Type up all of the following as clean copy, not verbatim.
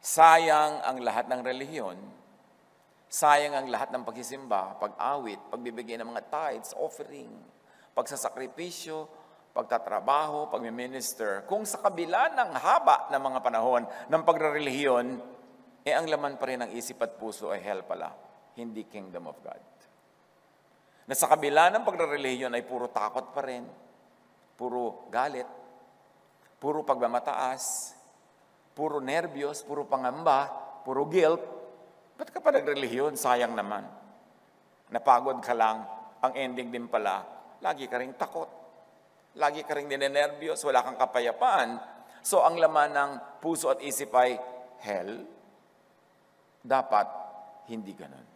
Sayang ang lahat ng relihiyon, sayang ang lahat ng pagsisimba, pag-awit, pagbibigay ng mga tithes, offering, pagsasakripisyo, pagtatrabaho, pagmiminister. Kung sa kabila ng haba ng mga panahon ng pagrelihiyon, ang laman pa rin ng isip at puso ay hell pala, hindi kingdom of God. Na sa kabila ng pagrelihiyon ay puro takot pa rin, puro galit, puro pagmamataas, puro nervyos, puro pangamba, puro guilt. Ba't ka pa nagrelihiyon? Sayang naman. Napagod ka lang, ang ending din pala, lagi ka ring takot. Lagi ka ring ninenervyos, wala kang kapayapaan. So ang laman ng puso at isip ay hell. Dapat hindi ganun.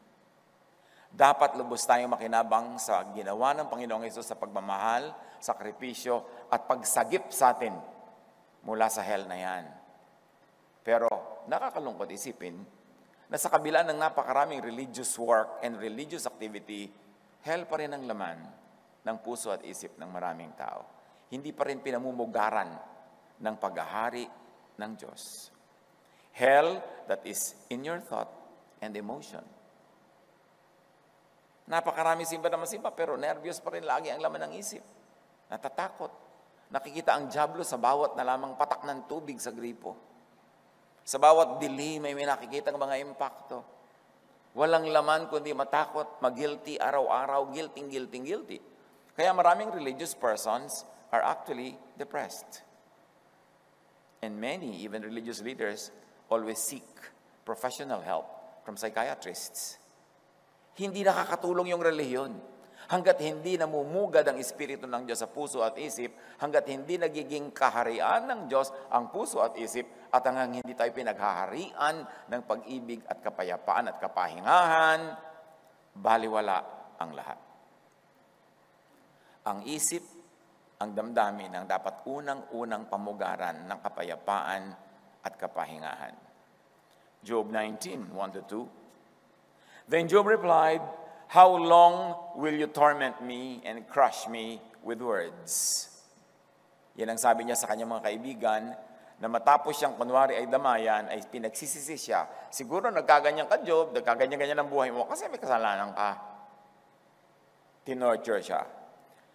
Dapat lubos tayong makinabang sa ginawa ng Panginoong Hesus sa pagmamahal, sakripisyo, at pagsagip sa atin mula sa hell na yan. Pero nakakalungkot isipin na sa kabila ng napakaraming religious work and religious activity, hell pa rin ang laman ng puso at isip ng maraming tao. Hindi pa rin pinamumugaran ng paghahari ng Diyos. Hell that is in your thought and emotion. Napakarami simba na masimba, pero nervyos pa rin lagi ang laman ng isip. Natatakot. Nakikita ang dyablo sa bawat na lamang patak ng tubig sa gripo. Sa bawat dilim may nakikita ng mga impacto. Walang laman kundi matakot, mag-guilty, araw-araw, guilty. Kaya maraming religious persons are actually depressed. And many, even religious leaders, always seek professional help from psychiatrists. Hindi nakakatulong yung relihiyon. Hanggat hindi namumugad ang Espiritu ng Diyos sa puso at isip, hanggat hindi nagiging kaharian ng Diyos ang puso at isip, at hanggang hindi tayo pinaghaharian ng pag-ibig at kapayapaan at kapahingahan, baliwala ang lahat. Ang isip, ang damdamin ang dapat unang-unang pamugaran ng kapayapaan at kapahingahan. Job 19, 1-2. Then Job replied, "How long will you torment me and crush me with words?" Yan ang sabi niya sa kanyang mga kaibigan, na matapos siyang kunwari ay damayan, ay pinagsisisi siya. Siguro nagkaganyan ka, Job, nagkaganyan-ganyan ang buhay mo kasi may kasalanan ka. Tinorture siya.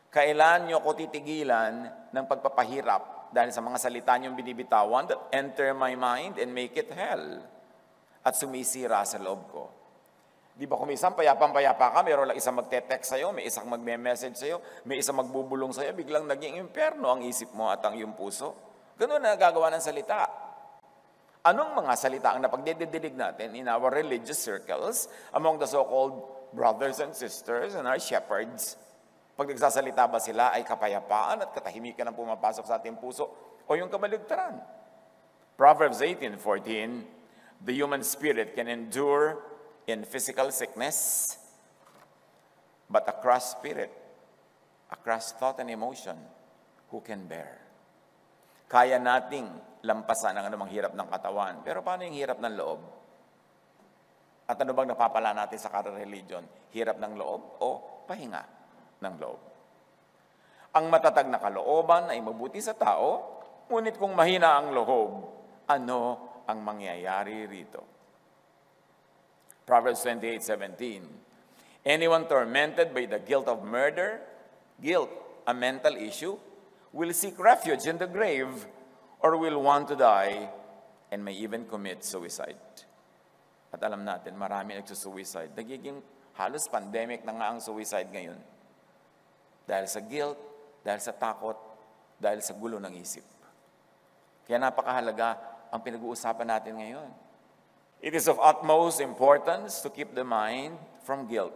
Kailan niyo ko titigilan ng pagpapahirap dahil sa mga salita niyong binibitawan that enter my mind and make it hell at sumisira sa loob ko? Di ba kung isang payapang-payapa ka, mayroon lang isang magte-text sa'yo, may isang magme-message sa'yo, may isang magbubulong sa'yo, biglang naging impyerno ang isip mo at ang iyong puso. Ganun na nagagawa ng salita. Anong mga salita ang napagdididig natin in our religious circles, among the so-called brothers and sisters and our shepherds? Pag nagsasalita ba sila ay kapayapaan at katahimikan ang pumapasok sa ating puso o yung kabaligtaran? Proverbs 18:14, the human spirit can endure in physical sickness, but a crushed spirit, a crushed thought and emotion, who can bear? Kaya nating lampasan ang anumang hirap ng katawan, pero paano yung hirap ng loob? At ano bang napapala natin sa religion? Hirap ng loob o pahinga ng loob? Ang matatag na kalooban ay mabuti sa tao, ngunit kung mahina ang loob, ano ang mangyayari rito? Proverbs 28:17. Anyone tormented by the guilt of murder, guilt, a mental issue, will seek refuge in the grave or will want to die and may even commit suicide. At alam natin, marami nagsusuicide. Nagiging halos pandemic na nga ang suicide ngayon. Dahil sa guilt, dahil sa takot, dahil sa gulo ng isip. Kaya napakahalaga ang pinag-uusapan natin ngayon. It is of utmost importance to keep the mind from guilt,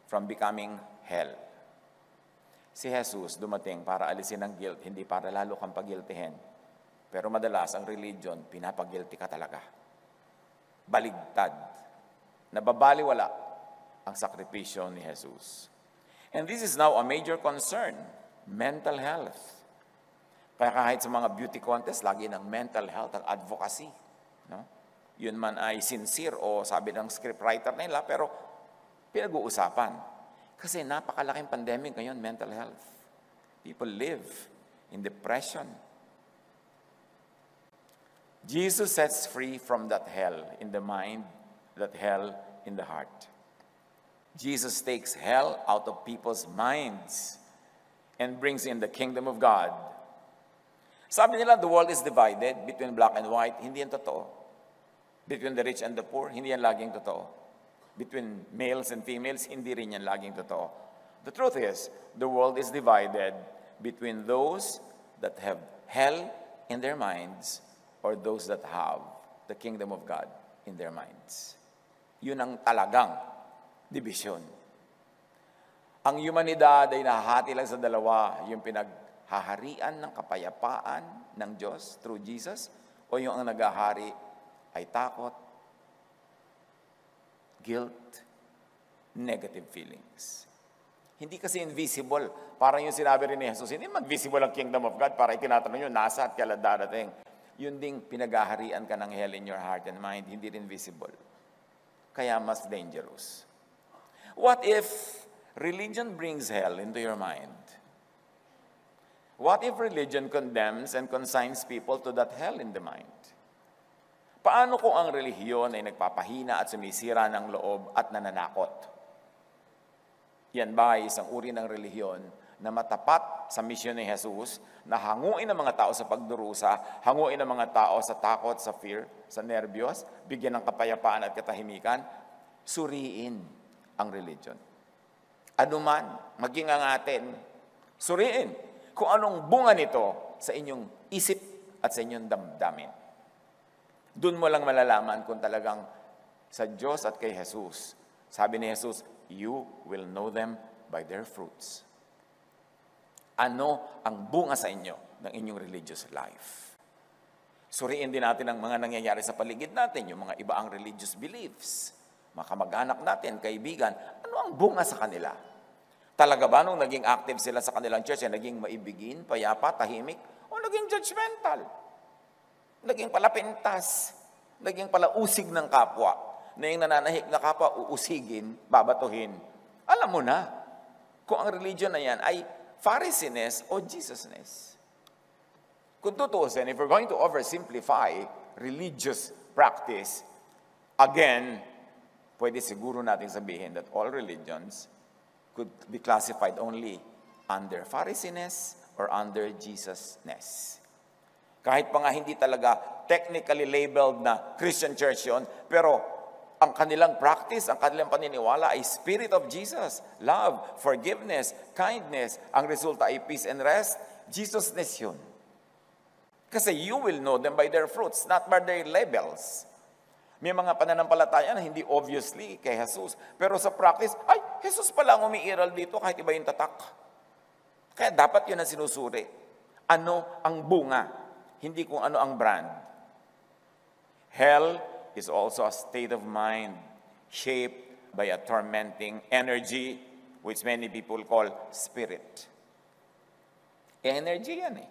from becoming hell. Si Jesus dumating para alisin ang guilt, hindi para lalo kang pagiltihin. Pero madalas ang religion, pinapagilty ka talaga. Baligtad. Nababaliwala ang sakripisyo ni Jesus. And this is now a major concern, mental health. Kaya kahit sa mga beauty contest, lagi ng mental health at advocacy. No? Yun man ay sincere o sabi ng scriptwriter nila, pero pinag-uusapan. Kasi napakalaking pandemic ngayon, mental health. People live in depression. Jesus sets free from that hell in the mind, that hell in the heart. Jesus takes hell out of people's minds and brings in the kingdom of God. Sabi nila, the world is divided between black and white. Hindi yan totoo. Between the rich and the poor, hindi yan laging totoo. Between males and females, hindi rin yan laging totoo. The truth is, the world is divided between those that have hell in their minds or those that have the kingdom of God in their minds. Yun ang talagang division. Ang humanidad ay nahahati lang sa dalawa, yung pinaghaharian ng kapayapaan ng Diyos through Jesus, o yung ang naghahari ay takot, guilt, negative feelings. Hindi kasi invisible. Parang yung sinabi rin ni Jesus, hindi mag-visible ang kingdom of God para itinatanong nyo, nasa at kailan darating. Yun ding pinaghaharian ka ng hell in your heart and mind, hindi rin visible. Kaya mas dangerous. What if religion brings hell into your mind? What if religion condemns and consigns people to that hell in the mind? Paano kung ang relihiyon ay nagpapahina at sumisira ng loob at nananakot? Yan ba ay isang uri ng relihiyon na matapat sa misyon ni Jesus, na hanguin ang mga tao sa pagdurusa, hanguin ang mga tao sa takot, sa fear, sa nervyos, bigyan ng kapayapaan at katahimikan, suriin ang religion. Ano man, maging ang atin, suriin kung anong bunga nito sa inyong isip at sa inyong damdamin. Doon mo lang malalaman kung talagang sa Diyos at kay Jesus. Sabi ni Jesus, you will know them by their fruits. Ano ang bunga sa inyo ng inyong religious life? Suriin din natin ang mga nangyayari sa paligid natin, yung mga iba ang religious beliefs. Mga kamag-anak natin, kaibigan, ano ang bunga sa kanila? Talaga ba nung naging active sila sa kanilang church, ay naging maibigin, payapa, tahimik, o naging judgmental? Naging pala pintas, naging pala usig ng kapwa, na yung nananahik na kapwa, uusigin, babatuhin. Alam mo na, kung ang religion na yan ay Pharisees o Jesusness. Kung tutuusin, if we're going to oversimplify religious practice, again, pwede siguro natin sabihin that all religions could be classified only under Pharisees or under Jesusness. Kahit pa nga hindi talaga technically labeled na Christian church yun, pero ang kanilang practice, ang kanilang paniniwala ay Spirit of Jesus, love, forgiveness, kindness. Ang resulta ay peace and rest. Jesusness yun. Kasi you will know them by their fruits, not by their labels. May mga pananampalataya na hindi obviously kay Jesus, pero sa practice, ay, Jesus pala ang umiiral dito kahit iba yung tatak. Kaya dapat yun ang sinusuri. Ano ang bunga? Hindi kung ano ang brand. Hell is also a state of mind shaped by a tormenting energy which many people call spirit. Energy yan eh.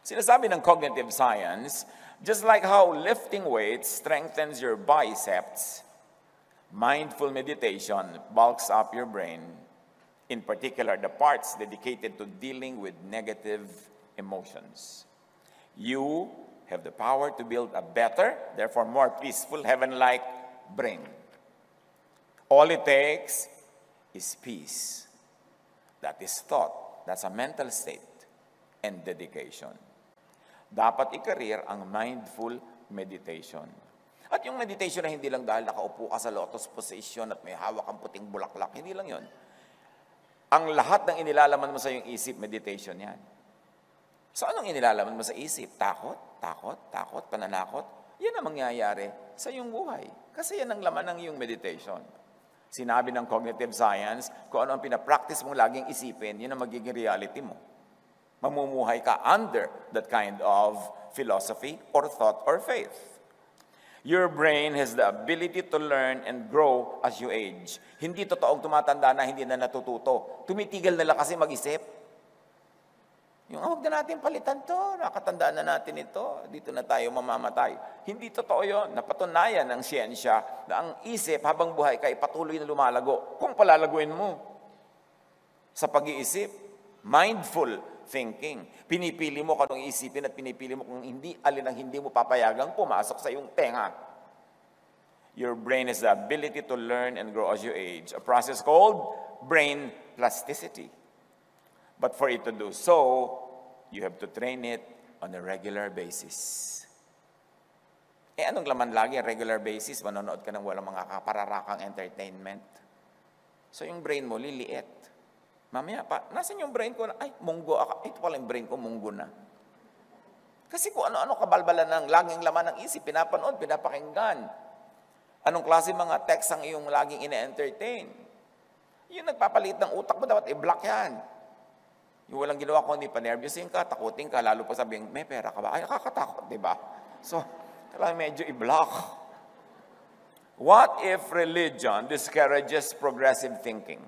Sinasabi ng cognitive science, just like how lifting weights strengthens your biceps, mindful meditation bulks up your brain, in particular the parts dedicated to dealing with negative emotions. You have the power to build a better, therefore more peaceful, heaven-like brain. All it takes is peace. That is thought. That's a mental state and dedication. Dapat i-career ang mindful meditation. At yung meditation na hindi lang dahil nakaupo ka sa lotus position at may hawak ang puting bulaklak, hindi lang yon. Ang lahat ng inilalaman mo sa iyong isip, meditation yan. So anong inilalaman mo sa isip? Takot, pananakot. Yan ang mangyayari sa iyong buhay. Kasi yan ang laman ng iyong meditation. Sinabi ng cognitive science, kung ano ang pinapractice mong laging isipin, yun ang magiging reality mo. Mamumuhay ka under that kind of philosophy or thought or faith. Your brain has the ability to learn and grow as you age. Hindi totoong tumatanda na hindi na natututo. Tumitigil na lang kasi mag-isip. Yung huwag na natin palitan to, nakatandaan na natin ito, dito na tayo mamamatay. Hindi totoo yun. Napatunayan ng siyensya na ang isip habang buhay ka ay patuloy na lumalago. Kung palalaguin mo sa pag-iisip, mindful thinking. Pinipili mo kung anong isipin at pinipili mo kung hindi, alin ang hindi mo papayagang pumasok sa iyong tenga. Your brain has the ability to learn and grow as you age, a process called brain plasticity. But for it to do so, you have to train it on a regular basis. Anong laman lagi? Regular basis, manonood ka ng walang mga kapararakang entertainment. So yung brain mo, liliit. Mamaya pa, nasan yung brain ko na, ay, munggo ako. Ito pala yung brain ko, munggo na. Kasi kung ano-ano kabalbalan ng laging laman ng isip, pinapanood, pinapakinggan. Anong klase mga text ang iyong laging ine-entertain? Yung nagpapalit ng utak mo, dapat i-block yan. Yung walang ginawa ko, hindi pa nervyusin ka, takutin ka, lalo pa sabihin, may pera ka ba? Ay, nakakatakot, di ba? So, kailangan medyo i-block. What if religion discourages progressive thinking?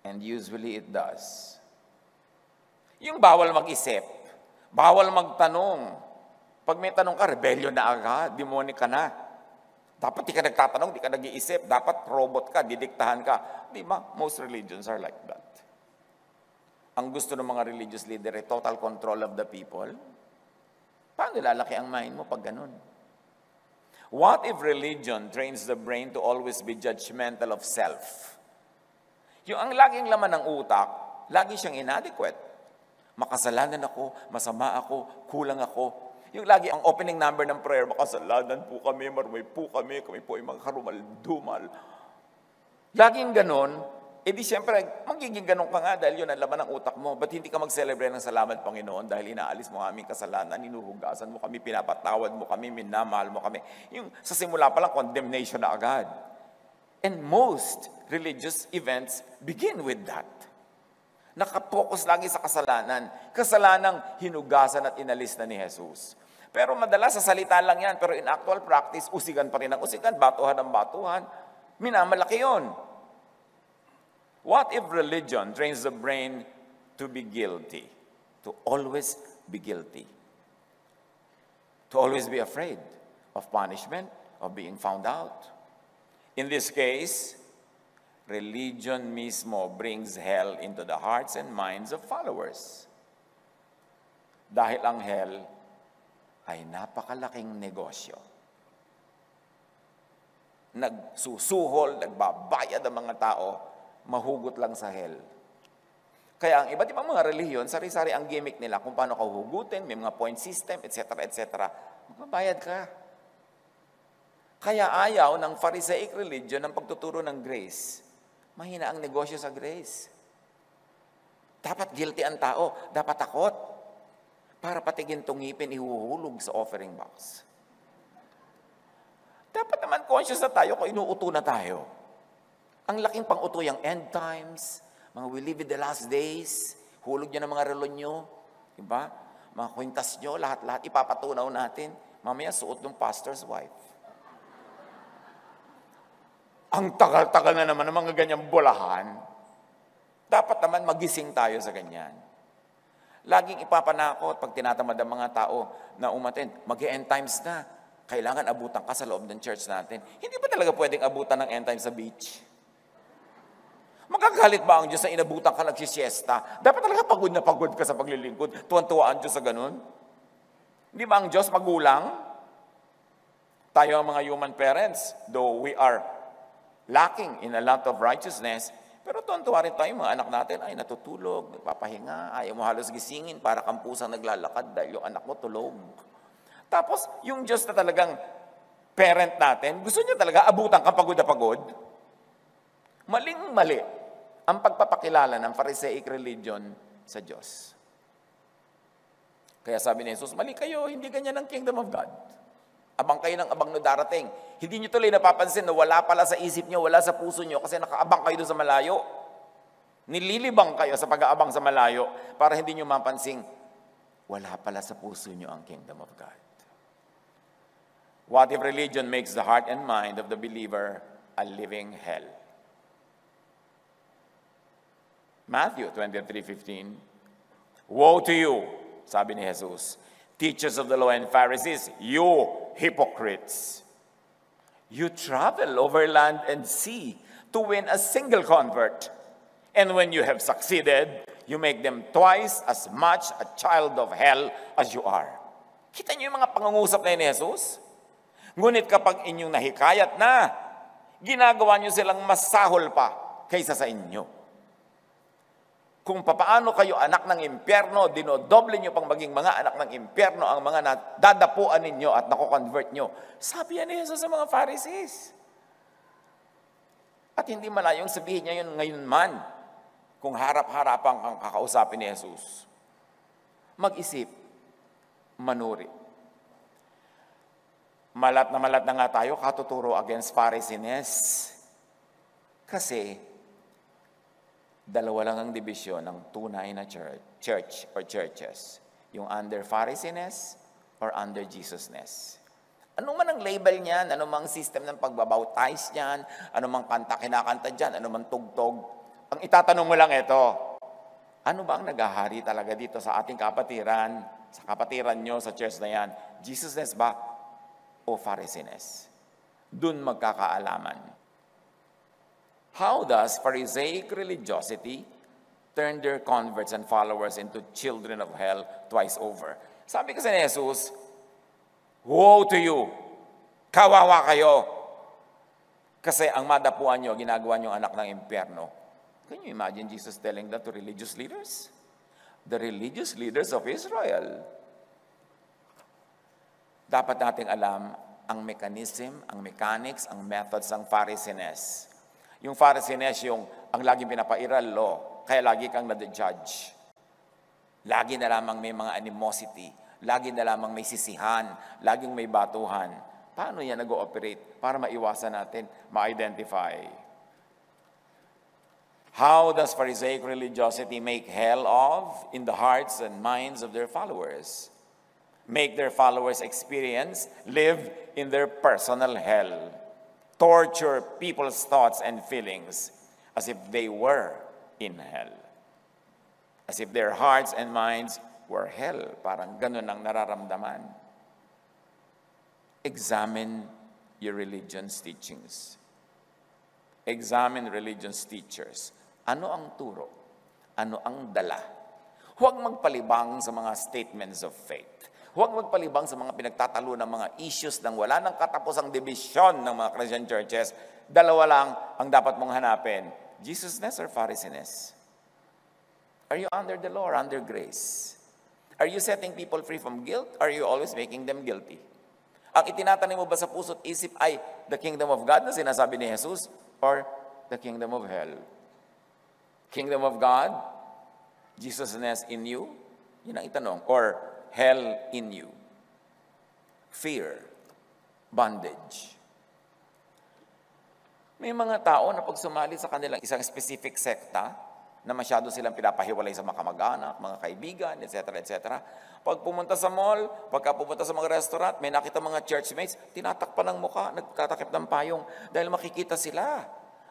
And usually it does. Yung bawal mag-isip, bawal magtanong. Pag may tanong ka, rebellion na agad, demonic ka na. Dapat di ka nagtatanong, di ka nag-iisip, dapat robot ka, didiktahan ka. Di ba? Most religions are like that. Ang gusto ng mga religious leader ay total control of the people. Paano lalaki ang mind mo pag ganun? What if religion trains the brain to always be judgmental of self? Yung ang laging laman ng utak, lagi siyang inadequate. Makasalanan ako, masama ako, kulang ako. Yung lagi ang opening number ng prayer, makasalanan po kami, marumay po kami po ay mga karumal-dumal. Laging ganon, di siyempre, magiging ganon ka nga dahil yun ang laman ng utak mo. Ba't hindi ka mag-celebrate ng salamat, Panginoon, dahil inaalis mo aming kasalanan, inuhugasan mo kami, pinapatawad mo kami, minamahal mo kami. Yung sa simula pa lang, condemnation na agad. And most religious events begin with that. Nakapokus lagi sa kasalanan. Kasalanang hinugasan at inalis na ni Jesus. Pero madalas sa salita lang yan, pero in actual practice, usigan pa rin ang usigan, batuhan ang batuhan. Minamalaki yun. What if religion trains the brain to be guilty? To always be guilty. To always be afraid of punishment, of being found out. In this case, religion mismo brings hell into the hearts and minds of followers. Dahil ang hell ay napakalaking negosyo. Nagsusuhol, nagbabayad ang mga tao, mahugot lang sa hell. Kaya ang iba't ibang mga relihiyon, sari-sari ang gimmick nila kung paano ka hugutin, may mga point system, etc., etc. Magbabayad ka. Kaya ayaw ng Pharisaic religion ng pagtuturo ng grace. Mahina ang negosyo sa grace. Dapat guilty ang tao, dapat takot. Para patigin tungipin, ihuhulog sa offering box. Dapat naman conscious na tayo kung inuuto na tayo. Ang laking pang-uto yung end times, mga we live in the last days, hulog nyo ng mga relo nyo, diba? Mga kwintas nyo, lahat-lahat ipapatunaw natin. Mamaya suot ng pastor's wife. Ang tagal-tagal na naman ng mga ganyang bulahan. Dapat naman magising tayo sa ganyan. Laging ipapanakot pag tinatamad ang mga tao na umattend, mag-end times na. Kailangan abutan ka sa loob ng church natin. Hindi ba talaga pwedeng abutan ng end times sa beach? Magagalit ba ang Diyos na inabutan ka nagsisiesta? Dapat talaga pagod na pagod ka sa paglilingkod. Tuwan-tuwa ang Diyos sa ganun. Hindi ba ang Diyos magulang? Tayo ang mga human parents, though we are lacking in a lot of righteousness, pero tuwan-tuwa rin tayo, mga anak natin ay natutulog, nagpapahinga, ayaw mo halos gisingin para kang pusang naglalakad dahil yung anak mo tulog. Tapos, yung Diyos na talagang parent natin, gusto niya talaga abutan kang pagod na pagod. Maling-mali ang pagpapakilala ng Pharisaic religion sa Diyos. Kaya sabi ni Jesus, mali kayo, hindi ganyan ang kingdom of God. Abang kayo ng abang na darating. Hindi nyo tuloy napapansin na wala pala sa isip nyo, wala sa puso nyo, kasi nakaabang kayo doon sa malayo. Nililibang kayo sa pag-aabang sa malayo para hindi nyo mapansing, wala pala sa puso nyo ang kingdom of God. What if religion makes the heart and mind of the believer a living hell? Matthew 23:15. Woe to you, sabi ni Jesus, teachers of the law and Pharisees, you hypocrites. You travel over land and sea to win a single convert. And when you have succeeded, you make them twice as much a child of hell as you are. Kita niyo yung mga pangungusap na yun ni Jesus? Ngunit kapag inyong nahikayat na, ginagawa niyo silang masahol pa kaysa sa inyo. Kung papaano kayo anak ng impyerno, dinodoble niyo pang maging mga anak ng impyerno ang mga nadadapuan ninyo at nako-convert niyo. Sabi yan ni Jesus sa mga Pharisees. At hindi malayong sabihin niya yun ngayon man, kung harap-harapan kang kakausapin ni Jesus. Mag-isip, manuri. Malat na nga tayo, katuturo against Pharisees. Kasi, dalawa lang ang dibisyon ng tunay na church or churches. Yung under Pharisees or under Jesusness. Ano man ang label niyan, ano mang system ng pagbabautize niyan, ano mang kanta kinakanta dyan, ano mang tugtog. Ang itatanong mo lang ito, ano ba ang naghahari talaga dito sa ating kapatiran, sa kapatiran nyo, sa church na yan? Jesusness ba o Pharisees? Doon magkakaalaman. How does Pharisaic religiosity turn their converts and followers into children of hell twice over? Sabi kasi ni Jesus, woe to you! Kawawa kayo! Kasi ang madapuan nyo, ginagawa nyo anak ng impyerno. Can you imagine Jesus telling that to religious leaders? The religious leaders of Israel. Dapat nating alam ang mechanism, ang mechanics, ang methods ng Pharisees. Yung Pharisees, yung ang laging pinapairal law, kaya lagi kang nade-judge. Lagi na lamang may mga animosity, lagi na lamang may sisihan, laging may batuhan. Paano yan nag-ooperate para maiwasan natin, ma-identify? How does Pharisaic religiosity make hell of in the hearts and minds of their followers? Make their followers experience, live in their personal hell. Torture people's thoughts and feelings as if they were in hell. As if their hearts and minds were hell. Parang ganun ang nararamdaman. Examine your religion's teachings. Examine religion's teachers. Ano ang turo? Ano ang dala? Huwag magpalibang sa mga statements of faith. Huwag magpalibang sa mga pinagtatalo ng mga issues ng wala nang katapusang division ng mga Christian churches. Dalawa lang ang dapat mong hanapin. Jesusness or Pharisees? Are you under the law or under grace? Are you setting people free from guilt or are you always making them guilty? Ang itinatanim mo ba sa puso't isip ay the kingdom of God na sinasabi ni Jesus or the kingdom of hell? Kingdom of God, Jesusness in you, yun ang itanong. Or hell in you. Fear, bondage. May mga tao na pag sumali sa kanilang isang specific sekta, na masyado silang pinapahiwalay sa mga kamag-anak, mga kaibigan, etc., etc. Pag pumunta sa mall, pagka pumunta sa mga restaurant, may nakita mga churchmates, tinatakpan ng mukha, nagtatakip ng payong dahil makikita sila.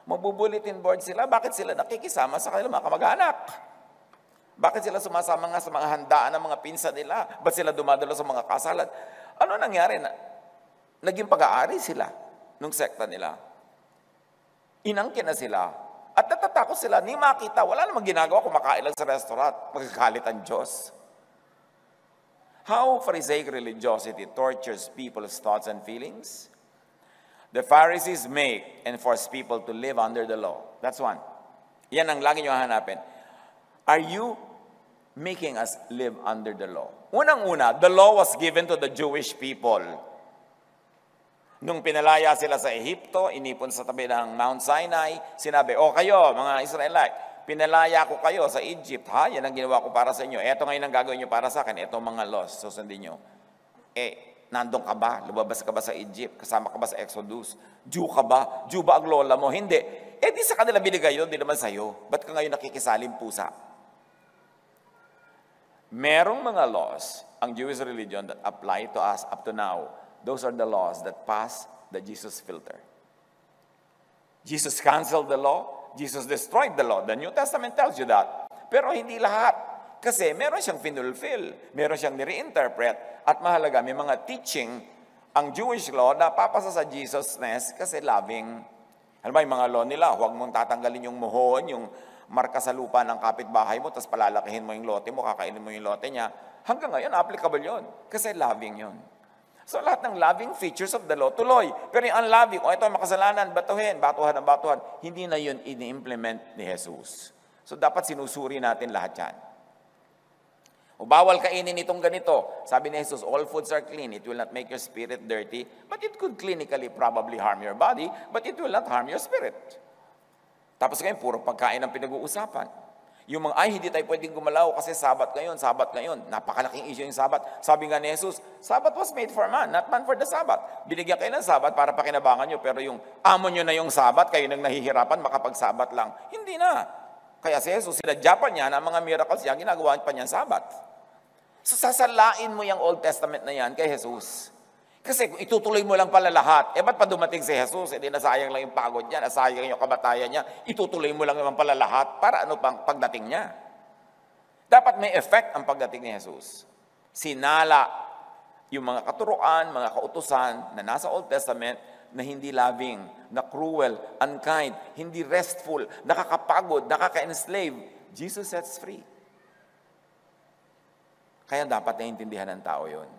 Mabubulitin board sila. Bakit sila nakikisama sa kanilang mga kamag-anak? Bakit sila sumasama nga sa mga handaan ng mga pinsa nila? Ba't sila dumadalo sa mga kasalan? Ano nangyari? Naging pag-aari sila nung sekta nila. Inangkin na sila. At natatakot sila, ni makita, wala namang ginagawa kung makain lang sa restaurant. Magkakalit ang Diyos. How Pharisaic religiosity tortures people's thoughts and feelings? The Pharisees make and force people to live under the law. That's one. Yan ang lagi nyo hanapin. Are you making us live under the law? Unang-una, the law was given to the Jewish people. Nung pinalaya sila sa Ehipto, inipon sa tabi ng Mount Sinai, sinabi, kayo, mga Israelite, pinalaya ko kayo sa Egypt, ha? Yan ang ginawa ko para sa inyo. Eto ngayon ang gagawin nyo para sa akin. Eto mga laws, susundin nyo. Nandun ka ba? Lumabas ka ba sa Egypt? Kasama ka ba sa Exodus? Jew ka ba? Jew ba ang lola mo? Hindi. Di sa kanila binigay yun, di naman sa'yo. Ba't ka ngayon nakikisaling pusa? Merong mga laws, ang Jewish religion that apply to us up to now. Those are the laws that pass the Jesus filter. Jesus canceled the law. Jesus destroyed the law. The New Testament tells you that. Pero hindi lahat. Kasi meron siyang finulfill, meron siyang nire-interpret, at mahalaga, may mga teaching ang Jewish law na papasa sa Jesusness kasi loving. Alam ba, yung mga law nila, huwag mong tatanggalin yung muhon, yung marka sa lupa ng kapitbahay mo, tapos palalakihin mo yung lote mo, kakainin mo yung lote niya. Hanggang ngayon, applicable yon. Kasi loving yon. So lahat ng loving features of the law, tuloy. Pero yung unloving, ito makasalanan, batuhan ng batuhan, hindi na yun ini-implement ni Jesus. So dapat sinusuri natin lahat yan. O bawal kainin itong ganito. Sabi ni Jesus, all foods are clean. It will not make your spirit dirty, but it could clinically probably harm your body, but it will not harm your spirit. Tapos ngayon, puro pagkain ang pinag-uusapan. Yung mga, hindi tayo pwedeng gumalaw kasi sabat ngayon. Napakalaking issue yung sabat. Sabi nga ni Jesus, Sabat was made for man, not man for the Sabat. Binigyan kayo ng sabat para pakinabangan nyo, pero yung amo nyo na yung sabat, kayo nang nahihirapan, makapag-sabat lang. Hindi na. Kaya si Jesus, sinadya pa niya na mga miracles niya, ginagawa pa niya sabat. So sasalain mo yung Old Testament na yan kay Jesus. Kasi kung itutuloy mo lang pala lahat, ba't pa dumating si Jesus? Nasayang lang yung pagod niya, nasayang yung kamatayan niya, itutuloy mo lang naman pala lahat para ano pang pagdating niya. Dapat may effect ang pagdating ni Jesus. Sinala yung mga katuruan, mga kautusan na nasa Old Testament na hindi loving, na cruel, unkind, hindi restful, nakakapagod, nakaka-enslave. Jesus sets free. Kaya dapat naiintindihan ng tao yun.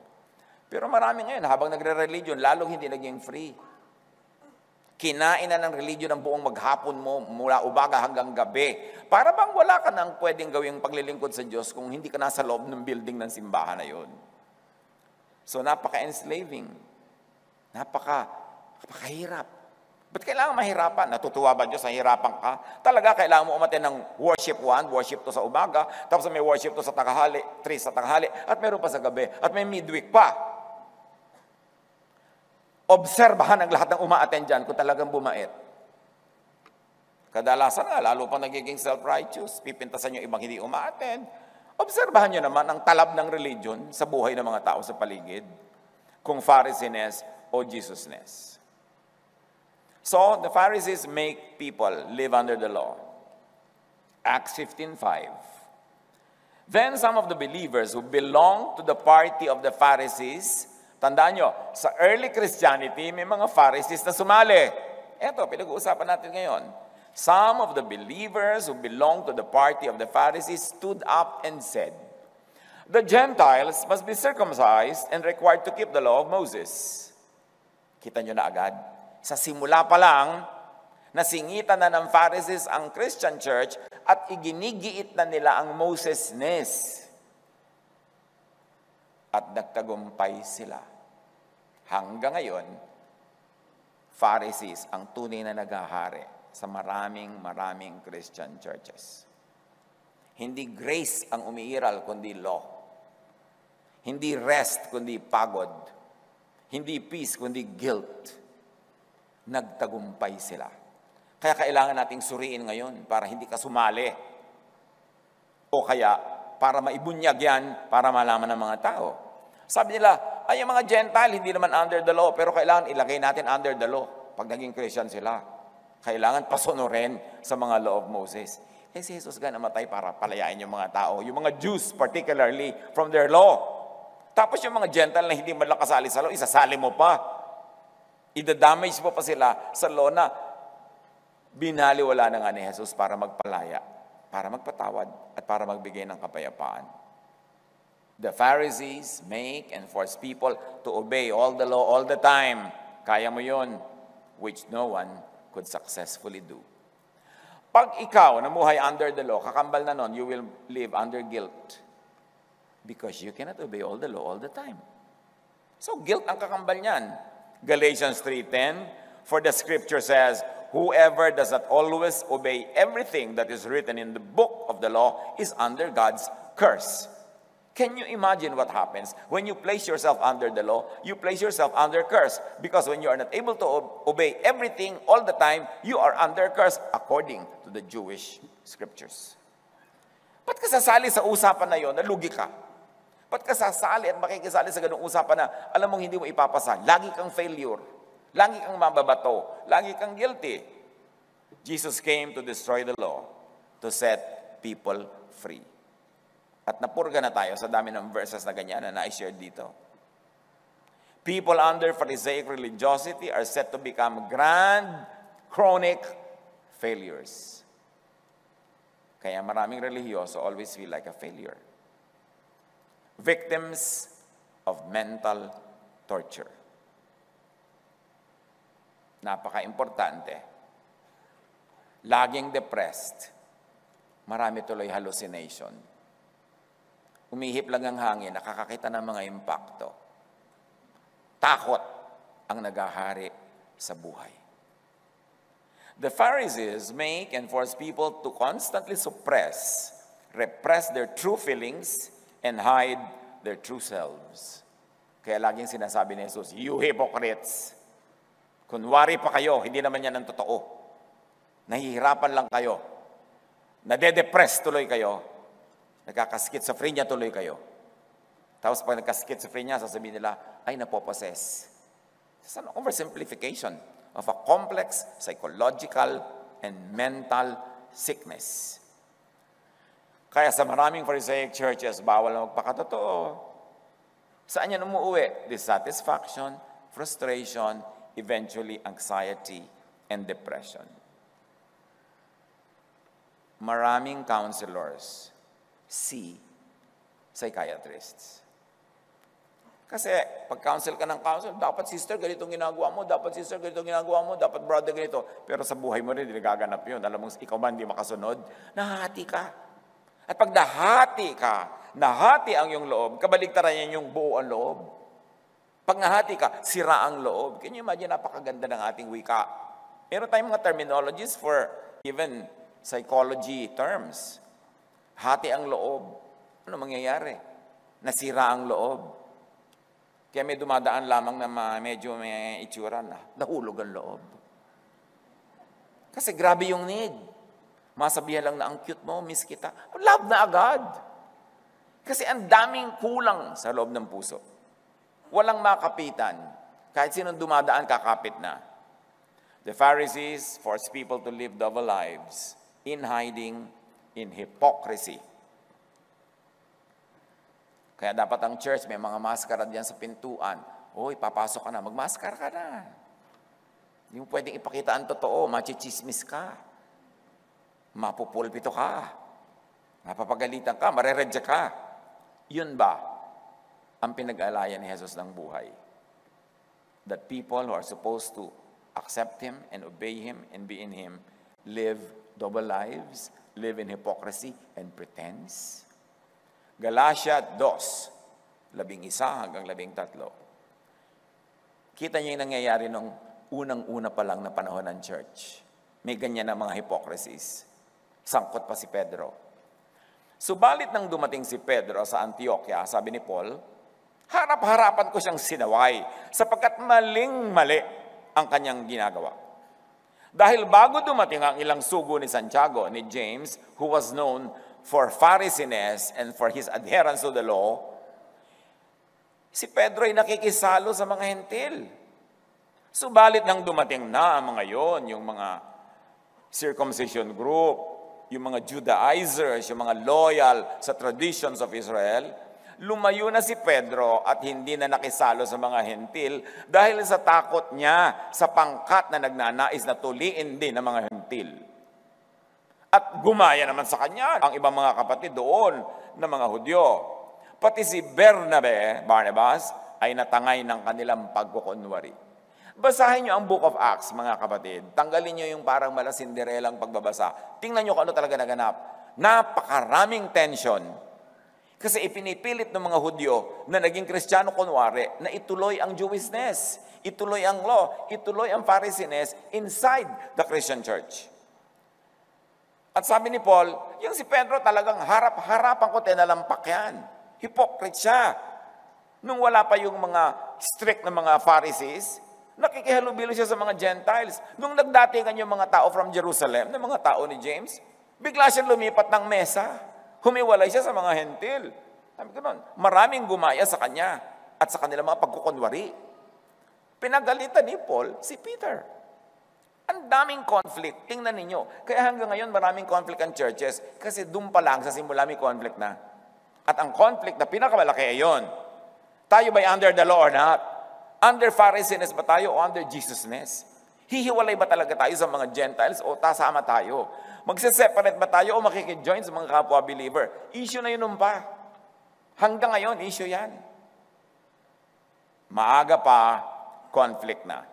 Pero marami ngayon, habang nagre-religion, lalong hindi naging free. Kinain na ng religion ang buong maghapon mo, mula umaga hanggang gabi. Para bang wala ka nang pwedeng gawing paglilingkod sa Diyos kung hindi ka nasa loob ng building ng simbahan na yun. So napaka-enslaving. Napakahirap. Ba't kailangan mahirapan? Natutuwa ba Diyos na hirapan ka? Talaga kailangan mo umaten ng worship 1, worship 2 sa umaga, tapos may worship 2 sa tanghali, 3 sa tanghali, at meron pa sa gabi, at may midweek pa. Obserbahan ang lahat ng uma-attend dyan kung talagang bumait. Kadalasan nga, lalo pa nagiging self-righteous, pipintasan yung ibang hindi uma-attend. Obserbahan nyo naman ang talab ng religion sa buhay ng mga tao sa paligid, kung Pharisees o Jesusness. So, the Pharisees make people live under the law. Acts 15:5. Then some of the believers who belonged to the party of the Pharisees, tandaan nyo, sa early Christianity, may mga Pharisees na sumali. Eto, pinag-uusapan natin ngayon. Some of the believers who belonged to the party of the Pharisees stood up and said, the Gentiles must be circumcised and required to keep the law of Moses. Kita nyo na agad? Sa simula pa lang, nasingitan na ng Pharisees ang Christian church at iginigiit na nila ang Mosesness. At nagtagumpay sila. Hanggang ngayon, Pharisees ang tunay na naghahari sa maraming Christian churches. Hindi grace ang umiiral, kundi law. Hindi rest, kundi pagod. Hindi peace, kundi guilt. Nagtagumpay sila. Kaya kailangan nating suriin ngayon para hindi ka sumali. O kaya, para maibunyag yan, para malaman ng mga tao. Sabi nila, ay yung mga Gentile, hindi naman under the law, pero kailangan ilagay natin under the law. Pag naging Christian sila, kailangan pasunurin sa mga law of Moses. Si Jesus nga namatay para palayain yung mga tao, yung mga Jews particularly, from their law. Tapos yung mga Gentile na hindi man lang kasali sa law, isasali mo pa. Ida-damage mo pa sila sa law na binaliwala na nga ni Jesus para magpalaya, para magpatawad, at para magbigay ng kapayapaan. The Pharisees make and force people to obey all the law all the time. Kaya mo yun, which no one could successfully do. Pag ikaw namuhay under the law, kakambal na nun, you will live under guilt. Because you cannot obey all the law all the time. So guilt ang kakambal niyan. Galatians 3:10, for the scripture says, whoever does not always obey everything that is written in the book of the law is under God's curse. Can you imagine what happens when you place yourself under the law? You place yourself under curse because when you are not able to obey everything all the time, you are under curse according to the Jewish scriptures. Ba't ka sasali sa usapan na yon? Nalugi ka. Ba't ka sasali at makikisali sa ganung usapan na alam mong hindi mo ipapasa? Lagi kang failure. Lagi kang mababato. Lagi kang guilty. Jesus came to destroy the law, to set people free. At napurga na tayo sa dami ng verses na ganyan na na-share dito. People under Pharisaic religiosity are set to become grand, chronic failures. Kaya maraming religyoso always feel like a failure. Victims of mental torture. Napaka-importante. Laging depressed. Marami tuloy hallucination. Umihip lang ang hangin, nakakakita ng mga impacto. Takot ang nagahari sa buhay. The Pharisees make and force people to constantly repress their true feelings, and hide their true selves. Kaya laging sinasabi ni Jesus, you hypocrites! Kunwari pa kayo, hindi naman yan ang totoo. Nahihirapan lang kayo. Nade-depress tuloy kayo. Nagkakaskitsophrenia tuloy kayo. Tapos pag nagkaskitsophrenia, sasabihin nila, ay napoposes. It's an oversimplification of a complex psychological and mental sickness. Kaya sa maraming Pharisaic churches, bawal na magpakatotoo. Saan yan umuwi? Dissatisfaction, frustration, eventually anxiety and depression. Maraming counselors see psychiatrists. Kasi pag counsel ka ng counsel, dapat sister, ganitong ginagawa mo, dapat sister, ganitong ginagawa mo, dapat brother, ganito. Pero sa buhay mo rin, hindi nagaganap yun. Alam mo, ikaw man hindi makasunod, nahahati ka. At pag nahati ang iyong loob, kabaligtaran yan yung buo ang loob. Pag nahati ka, sira ang loob. Can you imagine, napakaganda ng ating wika. Meron tayong mga terminologies for even psychology terms. Hati ang loob. Ano mangyayari? Nasira ang loob. Kaya may dumadaan lamang na medyo may itsura na nahulog ang loob. Kasi grabe yung need. Masabihan lang na ang cute mo, miss kita. Love na agad. Kasi ang daming kulang sa loob ng puso. Walang makapitan. Kahit sinong dumadaan, kakapit na. The Pharisees forced people to live double lives in hiding, in hypocrisy. Kaya dapat ang church, may mga maskara diyan sa pintuan. Hoy, papasok ka na, magmaskara ka na. Hindi mo pwedeng ipakita ang totoo, machichismis ka. Mapupulpito ka. Mapapagalitan ka, mareredya ka. Yun ba ang pinag-alayan ni Jesus ng buhay? That people who are supposed to accept Him and obey Him and be in Him live double lives, live in hypocrisy and pretense. Galatia 2, 11-13. Kita niyo yung nangyayari nung unang-una pa lang na panahon ng church. May ganyan na mga hypocrisies. Sangkot pa si Pedro. Subalit nang dumating si Pedro sa Antioquia, sabi ni Paul, harap-harapan ko siyang sinaway sapagkat maling-mali ang kanyang ginagawa. Dahil bago dumating ang ilang sugo ni Santiago, ni James, who was known for Pharisees and for his adherence to the law, si Pedro ay nakikisalo sa mga hentil. Subalit nang dumating na ang mga yon, yung mga circumcision group, yung mga Judaizers, yung mga loyal sa traditions of Israel, lumayo na si Pedro at hindi na nakisalo sa mga hentil dahil sa takot niya sa pangkat na nagnanais na tuliin din ng mga hentil. At gumaya naman sa kanya ang ibang mga kapatid doon na mga Hudyo. Pati si Barnabas, ay natangay ng kanilang pagkukunwari. Basahin niyo ang Book of Acts, mga kapatid. Tanggalin niyo yung parang mala Cinderelang pagbabasa. Tingnan niyo kung ano talaga naganap. Napakaraming tension. Kasi ipinipilit ng mga Hudyo na naging Kristiyano kunwari na ituloy ang Jewishness, ituloy ang law, ituloy ang Pharisees inside the Christian church. At sabi ni Paul, yung si Pedro talagang harap-harapan ko tinalampak yan. Hypocrite siya. Nung wala pa yung mga strict na mga Pharisees, nakikihalubilo siya sa mga Gentiles. Nung nagdatingan yung mga tao from Jerusalem, na mga tao ni James, bigla siya lumipat ng mesa. Humiwalay siya sa mga hentil. Sabi ko nun, maraming gumaya sa kanya at sa kanilang mga pagkukunwari. Pinagalitan ni Paul si Peter. Ang daming conflict. Tingnan ninyo. Kaya hanggang ngayon maraming conflict ang churches kasi doon pa lang sa simula may conflict na. At ang conflict na pinakamalaki ay yun. Tayo ba'y under the law or not? Under Pharisees ba tayo o under Jesusness? Hihiwalay ba talaga tayo sa mga Gentiles o tasama tayo? Magse-separate ba tayo o makikid-join sa mga kapwa-believer? Issue na yun pa. Hanggang ngayon, issue yan. Maaga pa, conflict na.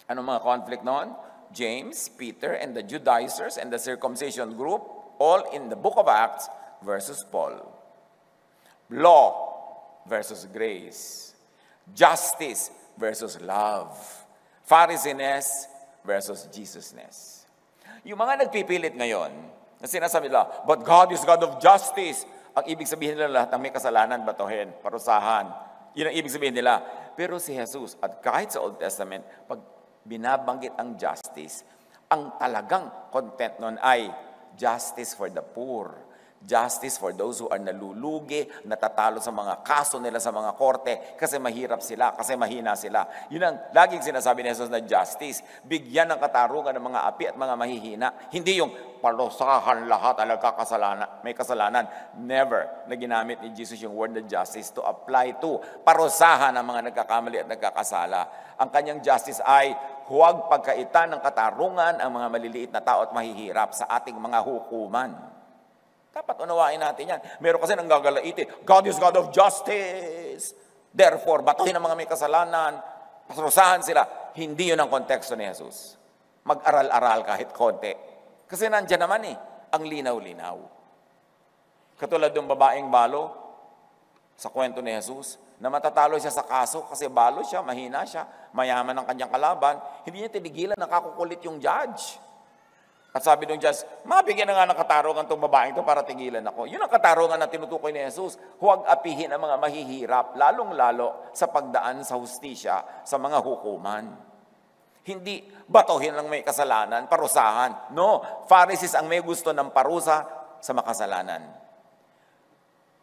Ano mga conflict noon? James, Peter, and the Judaizers and the circumcision group, all in the book of Acts versus Paul. Law versus grace. Justice versus love. Pharisees versus Jesusness. Yung mga nagpipilit ngayon, na sinasabi nila, but God is God of justice. Ang ibig sabihin nila lahat ng may kasalanan, batuhin, parusahan. Yun ang ibig sabihin nila. Pero si Jesus, at kahit sa Old Testament, pag binabanggit ang justice, ang talagang content nun ay justice for the poor. Justice for those who are nalulugi, natatalo sa mga kaso nila sa mga korte kasi mahirap sila, kasi mahina sila. Yun ang laging sinasabi ni Jesus na justice. Bigyan ng katarungan ng mga api at mga mahihina. Hindi yung parusahan lahat ang may kasalanan. Never na ginamit ni Jesus yung word na justice to apply to parusahan ang mga nagkakamali at nagkakasala. Ang kanyang justice ay huwag pagkaitan ng katarungan ang mga maliliit na tao at mahihirap sa ating mga hukuman. Dapat unawain natin yan. Meron kasi nang gagalaiti, God is God of justice. Therefore, batuhin ang mga may kasalanan, parusahan sila. Hindi yun ang konteksto ni Jesus. Mag-aral-aral kahit konti. Kasi nandiyan naman ang linaw-linaw. Katulad ng babaeng balo, sa kwento ni Jesus, na matatalo siya sa kaso kasi balo siya, mahina siya, mayaman ang kanyang kalaban, hindi niya tinigilan, nakakukulit yung judge. At sabi ng judge, mabigyan na nga ng katarungan itong babaeng ito para tigilan ako. Yun ang katarungan na tinutukoy ni Jesus. Huwag apihin ang mga mahihirap, lalong-lalo sa pagdaan sa hustisya sa mga hukuman. Hindi batuhin lang may kasalanan, parusahan. No, Pharisees ang may gusto ng parusa sa makasalanan.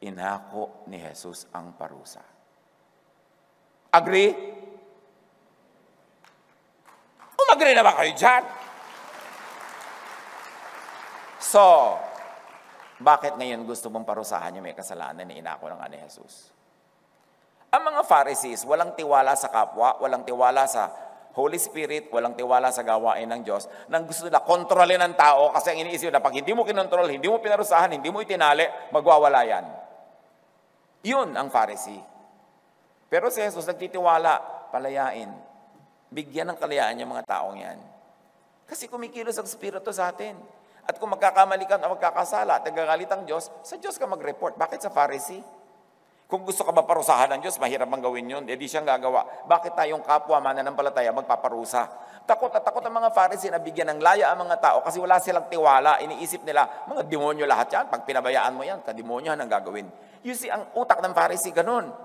Inako ni Jesus ang parusa. Agree? Agree na ba kayo dyan? So, bakit ngayon gusto mong parusahan yung may kasalanan na inako ng ni Jesus? Ang mga Pharisees, walang tiwala sa kapwa, walang tiwala sa Holy Spirit, walang tiwala sa gawain ng Diyos, nang gusto nila kontrolin ang tao kasi ang iniisip na pag hindi mo kinontrol, hindi mo pinarusahan, hindi mo itinali, magwawala yan. Yun ang Pharisee. Pero si Jesus nagtitiwala, palayain. Bigyan ng kalayaan yung mga taong yan. Kasi kumikilos ang Espiritu sa atin. At kung magkakamali ka o magkakasala at nagagalit ang Diyos, sa Diyos ka mag-report. Bakit sa Pharisee? Kung gusto ka ba parusahan ng Diyos, mahirap bang gawin yun? Eh di siyang gagawa. Bakit tayong kapwa mananampalataya magpaparusa? Takot at takot ang mga Pharisee na bigyan ng laya ang mga tao kasi wala silang tiwala. Iniisip nila, mga demonyo lahat yan. Pag pinabayaan mo yan, kademonyohan ang gagawin. You see, ang utak ng Pharisee, ganun.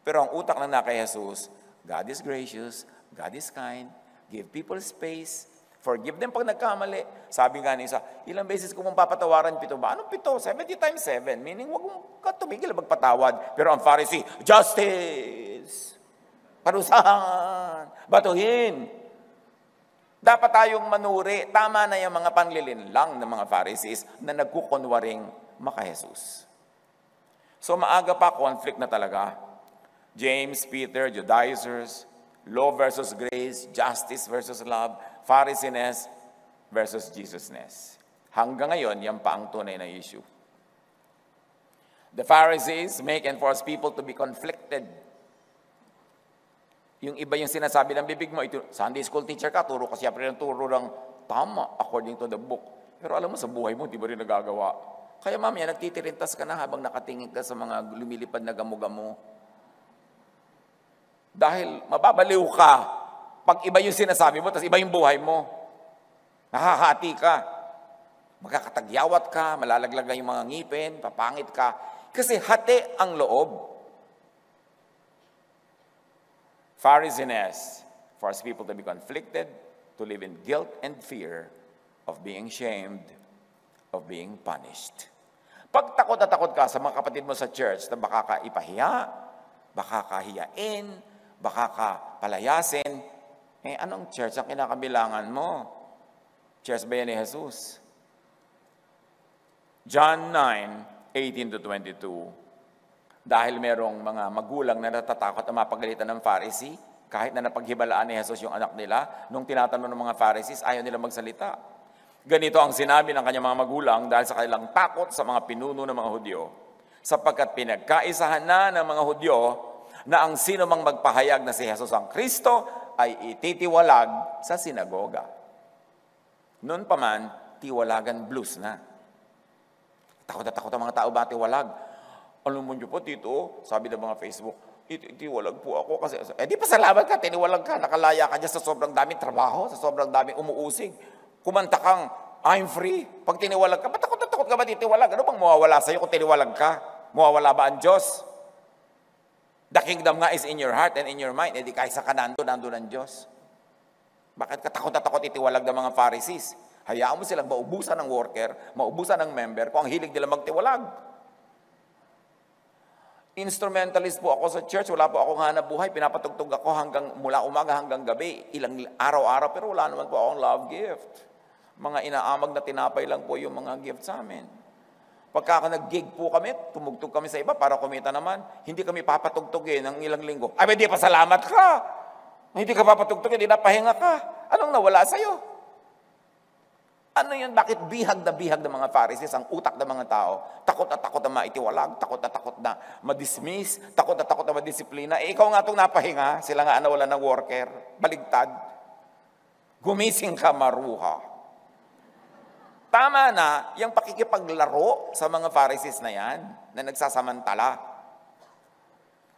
Pero ang utak ng kay Jesus, God is gracious, God is kind, give people space, forgive them pag nagkamali. Sabi nga ni isa, ilang beses ko mong papatawaran 7 ba? Anong 7? 70 times 7. Meaning, huwag mong tumigil magpatawad. Pero ang Pharisee, justice! Parusahan! Batuhin! Dapat tayong manuri. Tama na yung mga panlilinlang ng mga Pharisees na nagkukunwaring maka-Jesus. So maaga pa, conflict na talaga. James, Peter, Judaizers, law versus grace, justice versus love, Pharisees versus Jesusness. Hanggang ngayon, yan pa ang tunay na issue. The Pharisees make and force people to be conflicted. Yung iba yung sinasabi ng bibig mo, ito, Sunday school teacher ka, turo ka siyempre ng turo ng tama according to the book. Pero alam mo, sa buhay mo, di ba rin nagagawa? Kaya mamaya, nagtitirintas ka na habang nakatingin ka sa mga lumilipad na gamo-gamo. Dahil mababaliw ka pag iba yung sinasabi mo, tapos iba yung buhay mo. Nakahati ka. Magkakatagyawat ka, malalaglagan yung mga ngipin, papangit ka. Kasi hati ang loob. Pharisees force people to be conflicted, to live in guilt and fear of being shamed, of being punished. Pag takot na takot ka sa mga kapatid mo sa church na baka ka ipahiya, baka kahiyain, baka ka palayasin, anong church ang kinakabilangan mo? Church ba yan ni Jesus? John 9:18-22. Dahil merong mga magulang na natatakot na mapagalitan ng Pharisee, kahit na napaghibalaan ni Jesus yung anak nila, nung tinatanong ng mga Pharisees, ayaw nila magsalita. Ganito ang sinabi ng kanyang mga magulang dahil sa kanilang takot sa mga pinuno ng mga Hudyo, sapagkat pinagkaisahan na ng mga Hudyo na ang sino mang magpahayag na si Jesus ang Kristo ay ititiwalag sa sinagoga. Noon pa man, tiwalagan blues na. Takot na takot ang mga tao ba tiwalag? Alam mo niyo po, Tito, sabi ng mga Facebook, itiwalag po ako kasi, di pa salamat ka, tiniwalag ka, nakalaya ka dyan sa sobrang daming trabaho, sa sobrang daming umuusig. Kumanta kang, I'm free. Pag tiniwalag ka, ba't takot na takot ka ba titiwalag? Ano bang mawawala sa'yo kung tiniwalag ka? Mawawala ba ang Diyos? The kingdom nga is in your heart and in your mind. Di kahit sa nandun ang Diyos. Bakit ka takot na takot itiwalag ng mga Pharisees? Hayaan mo silang maubusan ng worker, maubusan ng member, kung ang hilig nila magtiwalag. Instrumentalist po ako sa church, wala po akong hanap buhay, pinapatugtog ako mula umaga hanggang gabi, ilang araw-araw, pero wala naman po akong love gift. Mga inaamag na tinapay lang po yung mga gift sa amin. Pagka nag-gig po kami, tumugtog kami sa iba para kumita naman, hindi kami papatugtogin ng ilang linggo. Ay, hindi pa salamat ka. Hindi ka papatugtogin, hindi napahinga ka. Anong nawala sa'yo? Ano yun? Bakit bihag ng mga Pharisees ang utak ng mga tao? Takot na maitiwalag, takot na madismiss, takot na madisiplina. Eh, ikaw nga itong napahinga, sila nga nawalan ng worker. Baligtad. Gumising ka, maruha. Tama na, yung pakikipaglaro sa mga Pharisees na yan, na nagsasamantala.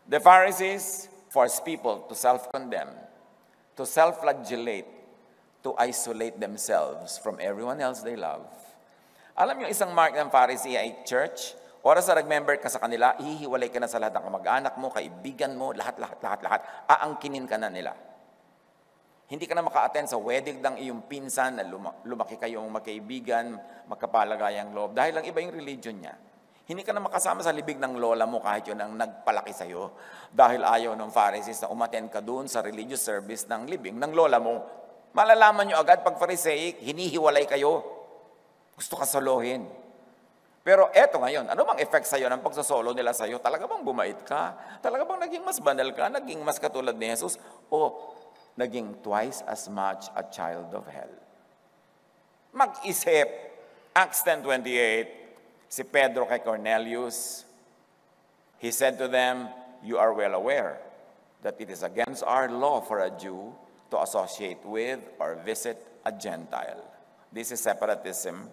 The Pharisees force people to self-condemn, to self-flagellate, to isolate themselves from everyone else they love. Alam niyo, isang mark ng Pharisee ay church, oras na nag-member ka sa kanila, ihiwalay ka na sa lahat ng kamag-anak mo, kaibigan mo, lahat. Aangkinin ka na nila. Hindi ka na maka-attend sa wedding ng iyong pinsan na lumaki kayong magkaibigan, magkapalagayang loob, dahil lang iba yung religion niya. Hindi ka na makasama sa libig ng lola mo kahit yun ang nagpalaki sa'yo, dahil ayaw ng Pharisees na umattend ka doon sa religious service ng libing ng lola mo. Malalaman nyo agad pag Pharisaic, hinihiwalay kayo. Gusto ka solohin. Pero eto ngayon, ano bang effect sa'yo ng pagsosolo nila sa'yo? Talaga bang bumait ka? Talaga bang naging mas banal ka? Naging mas katulad ni Jesus? O naging twice as much a child of hell? Mag-isip. Acts 10:28, si Pedro kay Cornelius, he said to them, "You are well aware that it is against our law for a Jew to associate with or visit a Gentile." This is separatism.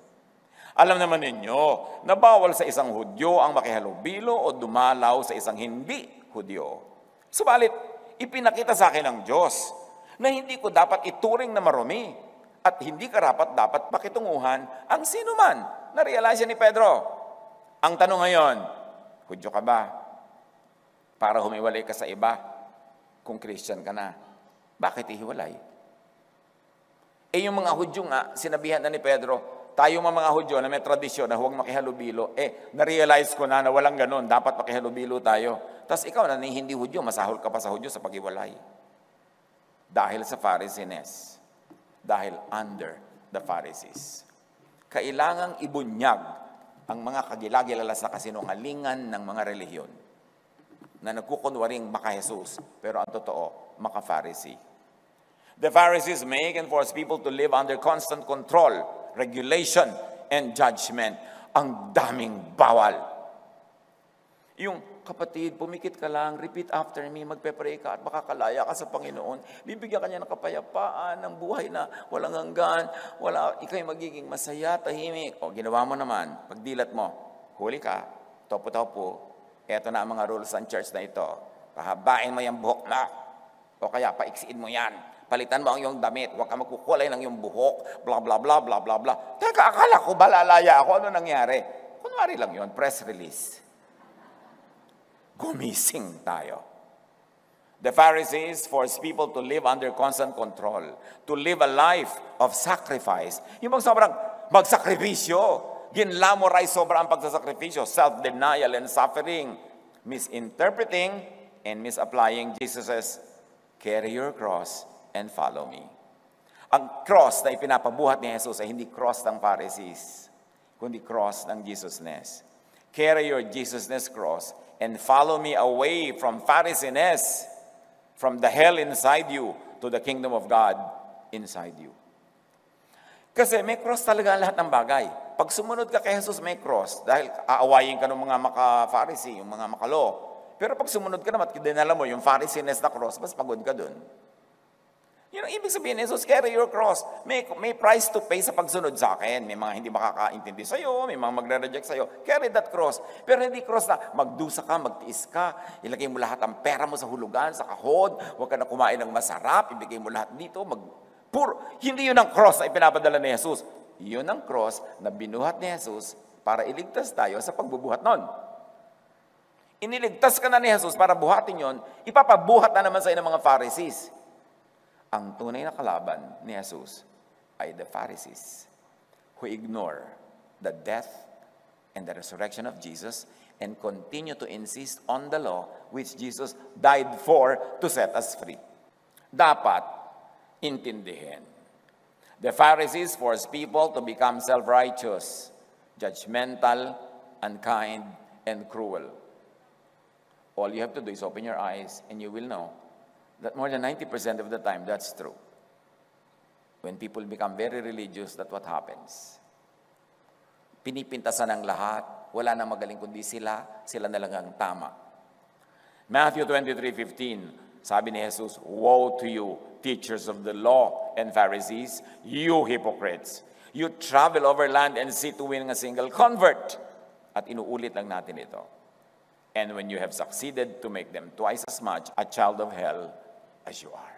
Alam naman ninyo na bawal sa isang Hudyo ang makihalubilo o dumalaw sa isang hindi Hudyo. Subalit, ipinakita sa akin ng Diyos na hindi ko dapat ituring na marumi at hindi dapat pakitunguhan ang sino man. Na-realize ni Pedro. Ang tanong ngayon, Hudyo ka ba? Para humiwalay ka sa iba kung Christian ka na. Bakit ihiwalay? Eh yung mga Hudyo nga, sinabihan na ni Pedro, tayo mga Hudyo na may tradisyon na huwag makihalubilo, na-realize ko na walang ganun, dapat makihalubilo tayo. Tapos ikaw na hindi Hudyo, masahol ka pa sa Hudyo sa paghiwalay. Dahil sa Pharisees, dahil under the Pharisees. Kailangang ibunyag ang mga kagilagilalas na kasinungalingan ng mga relihiyon na nagkukunwaring maka-Jesus, pero ang totoo, maka-Pharisee. The Pharisees make and force people to live under constant control, regulation, and judgment. Ang daming bawal. Yung kapatid, pumikit ka lang, repeat after me, magpe-pray ka at makakalaya ka sa Panginoon. Bibigyan ka niya ng kapayapaan, ng buhay na walang hanggan, ikaw'y magiging masaya, tahimik. O, ginawa mo naman, pagdilat mo, huli ka, topo-topo, eto na ang mga rules ng church na ito. Pahabain mo yung buhok na, o kaya paiksiin mo yan. Palitan mo ang iyong damit, huwag ka magkukulay ng iyong buhok, bla bla bla bla bla bla. Teka, akala ko ba lalaya ako? Ano nangyari? Kunwari lang yun, press release. Gumising tayo. The Pharisees force people to live under constant control, to live a life of sacrifice. Yung bang sobrang magsakripisyo, ginlamorize sobrang pagsasakripisyo, self-denial and suffering, misinterpreting and misapplying Jesus' carry your cross and follow me. Ang cross na ipinapabuhat ni Jesus ay hindi cross ng Pharisees, kundi cross ng Jesusness. Carry your Jesusness cross and follow me away from Pharisees, from the hell inside you to the kingdom of God inside you. Kasi may cross talaga ang lahat ng bagay. Pag sumunod ka kay Jesus, may cross. Dahil aawayin ka ng mga maka-Pharisee, yung mga makalo. Pero pag sumunod ka naman at dinala mo yung Pharisees na cross, mas pagod ka dun. Yun ang ibig sabihin, Jesus, carry your cross. May price to pay sa pagsunod sa akin. May mga hindi makakaintindi sa'yo, may mga magre-reject sa'yo. Carry that cross. Pero hindi cross na magdusa ka, magtiis ka, ilagay mo lahat ng pera mo sa hulugan, sa kahod, huwag ka na kumain ng masarap, ibigay mo lahat dito, hindi yun ang cross na ipinapadala ni Jesus. Yun ang cross na binuhat ni Jesus para iligtas tayo sa pagbubuhat nun. Iniligtas ka na ni Jesus para buhatin yon, ipapabuhat na naman sa'yo ng mga Pharisees. Ang tunay na kalaban ni Jesus ay the Pharisees who ignore the death and the resurrection of Jesus and continue to insist on the law which Jesus died for to set us free. Dapat intindihin. The Pharisees force people to become self-righteous, judgmental, unkind, and cruel. All you have to do is open your eyes and you will know that more than 90% of the time, that's true. When people become very religious, that's what happens. Pinipintasan ng lahat, wala nang magaling kundi sila na lang ang tama. Matthew 23:15, sabi ni Jesus, "Woe to you, teachers of the law and Pharisees, you hypocrites! You travel over land and sea to win a single convert." At inuulit lang natin ito. And when you have succeeded to make them twice as much a child of hell as you are.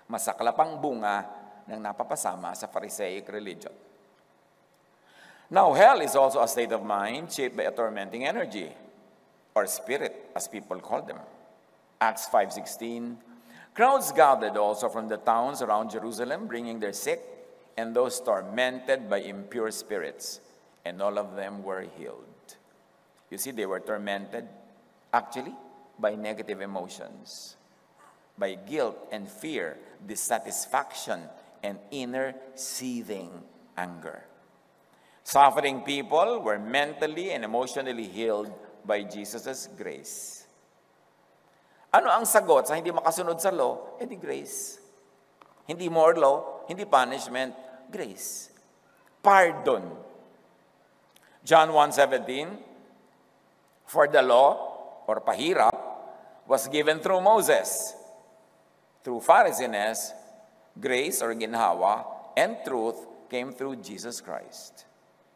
Masaklapang bunga ng napapasama sa Pharisaic religion. Now, hell is also a state of mind shaped by a tormenting energy, or spirit, as people call them. Acts 5:16, crowds gathered also from the towns around Jerusalem, bringing their sick and those tormented by impure spirits, and all of them were healed. You see, they were tormented, actually, by negative emotions, by guilt and fear, dissatisfaction, and inner seething anger. Suffering people were mentally and emotionally healed by Jesus' grace. Ano ang sagot sa hindi makasunod sa law? Di grace. Hindi more law, hindi punishment, grace. Pardon. John 1:17, for the law, or pahirap, was given through Moses. Through Pharisees, grace or ginhawa, and truth came through Jesus Christ,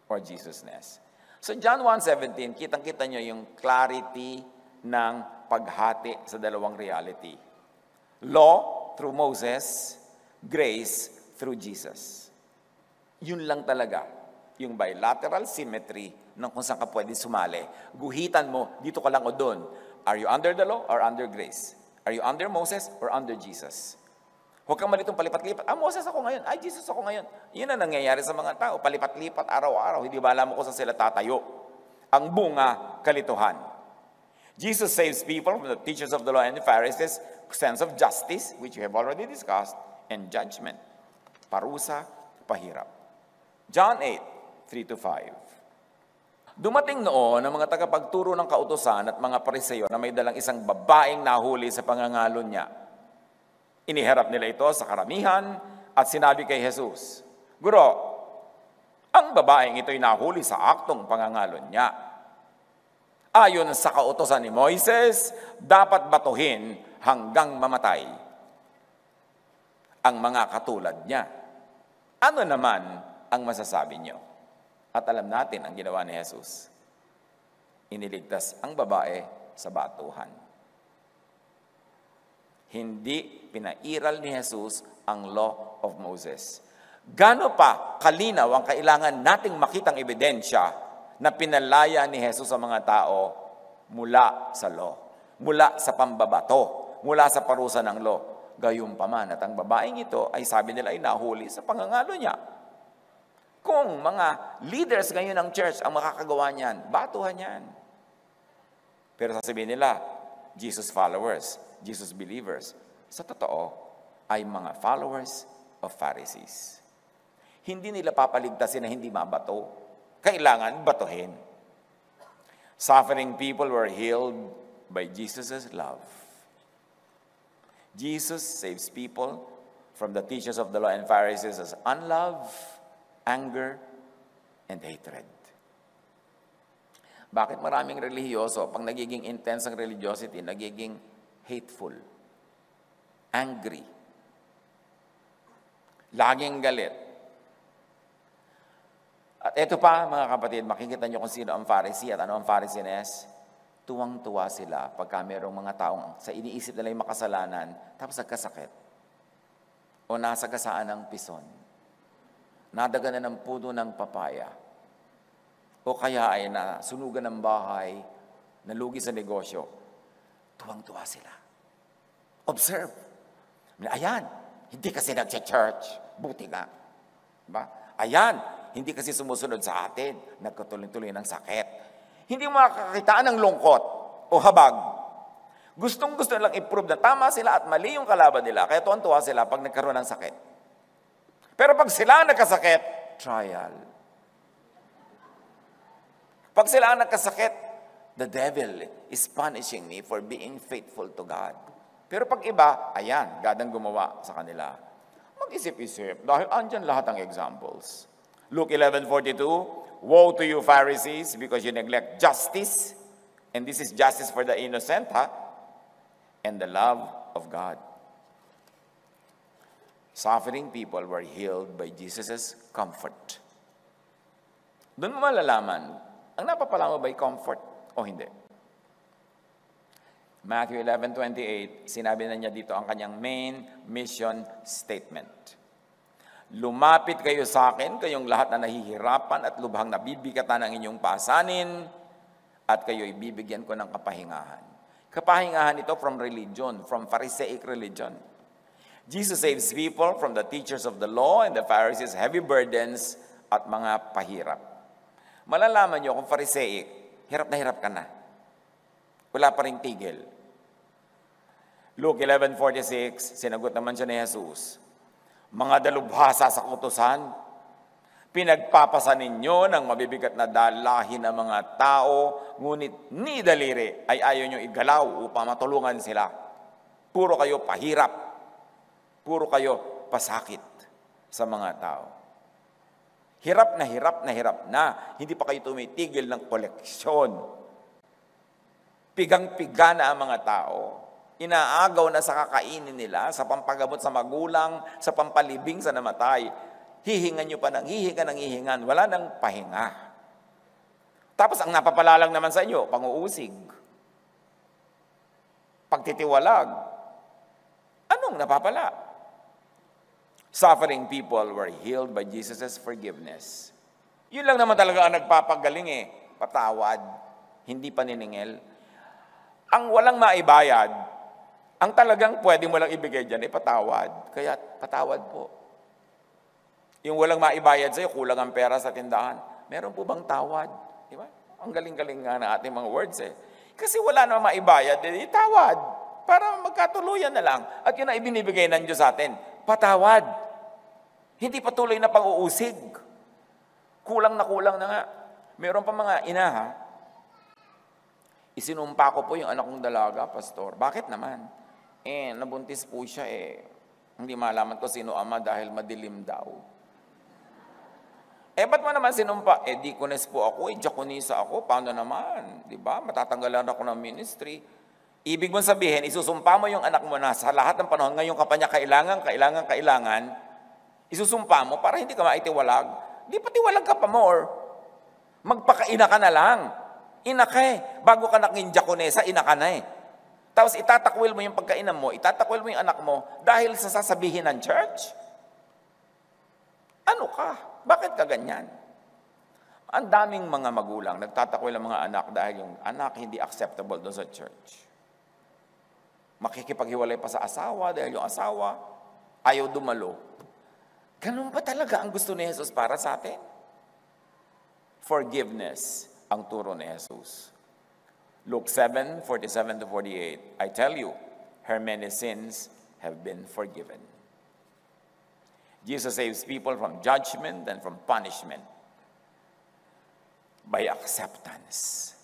or Jesusness. So John 1:17, kitang-kita nyo yung clarity ng paghati sa dalawang reality. Law through Moses, grace through Jesus. Yun lang talaga, yung bilateral symmetry ng kung saan ka pwede sumali. Guhitan mo, dito ka lang o doon. Are you under the law or under grace? Are you under Moses or under Jesus? Huwag kang malitong palipat-lipat. Moses ako ngayon. Jesus ako ngayon. Yun ang nangyayari sa mga tao. Palipat-lipat araw-araw. Hindi ba alam mo kung saan sila tatayo? Ang bunga, kalituhan. Jesus saves people from the teachers of the law and the Pharisees, sense of justice, which we have already discussed, and judgment. Parusa, pahirap. John 8:3-5. Dumating noon ang mga tagapagturo ng kautusan at mga Pariseo na may dalang isang babaeng nahuli sa pangangalo niya. Iniharap nila ito sa karamihan at sinabi kay Jesus, "Guro, ang babaeng ito'y nahuli sa aktong pangangalo niya. Ayon sa kautusan ni Moises, dapat batuhin hanggang mamatay ang mga katulad niya. Ano naman ang masasabi niyo?" At alam natin ang ginawa ni Jesus. Iniligtas ang babae sa batuhan. Hindi pinairal ni Jesus ang law of Moses. Gaano pa kalinaw ang kailangan nating makitang ebidensya na pinalaya ni Jesus sa mga tao mula sa law, mula sa pambabato, mula sa parusa ng law. Gayunpaman at ang babaeng ito ay sabi nila ay nahuli sa pangangalo niya. Kung mga leaders ngayon ng church ang makakagawa niyan, batuhan yan. Pero sasabihin nila, Jesus followers, Jesus believers, sa totoo, ay mga followers of Pharisees. Hindi nila papaligtasin na hindi mabato. Kailangan batuhin. Suffering people were healed by Jesus' love. Jesus saves people from the teachers of the law and Pharisees as unlove, anger, and hatred. Bakit maraming relihiyoso, pag nagiging intense ang religiosity, nagiging hateful, angry, laging galit? At ito pa, mga kapatid, makikita nyo kung sino ang Pharisee at ano ang Pharisees. Tuwang-tuwa sila pagka mayroong mga taong sa iniisip nila yung makasalanan, tapos nagkasakit. O nasagasaan ng pison. Nadaganan ng puno ng papaya. O kaya ay nasunugan ng bahay, nalugi sa negosyo. Tuwang-tuwa sila. Observe. Ayan, hindi kasi nag-church. Buti nga. Diba? Ayan, hindi kasi sumusunod sa atin. Nagkatuloy-tuloy ng sakit. Hindi mo makakakitaan ng lungkot o habag. Gustong-gusto nilang i-prove na tama sila at mali yung kalaban nila. Kaya tuwan-tuwa sila pag nagkaroon ng sakit. Pero pag sila ang nagkasakit, trial. Pag sila ang nagkasakit, the devil is punishing me for being faithful to God. Pero pag iba, ayan, God ang gumawa sa kanila. Mag-isip-isip, dahil andyan lahat ng examples. Luke 11:42, woe to you Pharisees, because you neglect justice, and this is justice for the innocent, and the love of God. Suffering people were healed by Jesus' comfort. Doon mo malalaman, ang napapala mo ba'y comfort o hindi? Matthew 11:28, sinabi na niya dito ang kanyang main mission statement. Lumapit kayo sa akin, kayong lahat na nahihirapan at lubhang nabibigatan ng inyong pasanin, at kayo'y bibigyan ko ng kapahingahan. Kapahingahan ito from religion, from Pharisaic religion. Jesus saves people from the teachers of the law and the Pharisees' heavy burdens at mga pahirap. Malalaman nyo kung Pharisaic, hirap na hirap ka na. Wala pa ring tigil. Luke 11:46, sinagot naman siya ni Jesus, mga dalubhasa sa kutusan, pinagpapasan ninyo ng mabibigat na dalahin ng mga tao, ngunit ni daliri ay ayaw nyo igalaw upang matulungan sila. Puro kayo pahirap. Puro kayo pasakit sa mga tao. Hirap na hirap na hirap na. Hindi pa kayo tumitigil ng koleksyon. Pigang-piga na ang mga tao. Inaagaw na sa kakainin nila, sa pampagamot sa magulang, sa pampalibing sa namatay. Hihingan nyo pa ng hihingan. Wala nang pahinga. Tapos ang napapalalang naman sa inyo, panguusig. Pagtitiwalag. Anong napapala? Suffering people were healed by Jesus' forgiveness. Yun lang naman talaga ang nagpapagaling patawad, hindi paniningil. Ang walang maibayad, ang talagang pwede mo lang ibigay dyan ay patawad. Kaya patawad po. Yung walang maibayad sa'yo, kulang ang pera sa tindahan. Meron po bang tawad? Di ba? Ang galing-galing nga na ating mga words Kasi wala namang maibayad, tawad. Para magkatuluyan na lang. At yun ang ibinibigay ng Diyos sa atin. Patawad. Hindi patuloy na pang-uusig. Kulang na nga. Meron pa mga ina, isinumpa ko po yung anak kong dalaga, pastor. Bakit naman? Nabuntis po siya Hindi malaman ko sino ama dahil madilim daw. Ba't mo naman sinumpa? Deaconess po ako, diakonisa ako, paano naman? Diba? Matatanggalan ako ng ministry. Ibig mong sabihin, isusumpa mo yung anak mo na sa lahat ng panahon, ngayon ka pa niya kailangan, isusumpa mo para hindi ka maitiwalag. Di patiwalag ka pa more. Magpakaina ka na lang. Ina ka Bago ka naging diakonesa, ina ka na Tapos itatakwil mo yung pagkainan mo, itatakwil mo yung anak mo dahil sa sasabihin ng church? Ano ka? Bakit ka ganyan? Ang daming mga magulang nagtatakwil ang mga anak dahil yung anak hindi acceptable doon sa church. Makikipaghiwalay pa sa asawa dahil yung asawa ayaw dumalo. Ganun ba talaga ang gusto ni Jesus para sa atin? Forgiveness ang turo ni Jesus. Luke 7:47-48, I tell you, her many sins have been forgiven. Jesus saves people from judgment and from punishment by acceptance.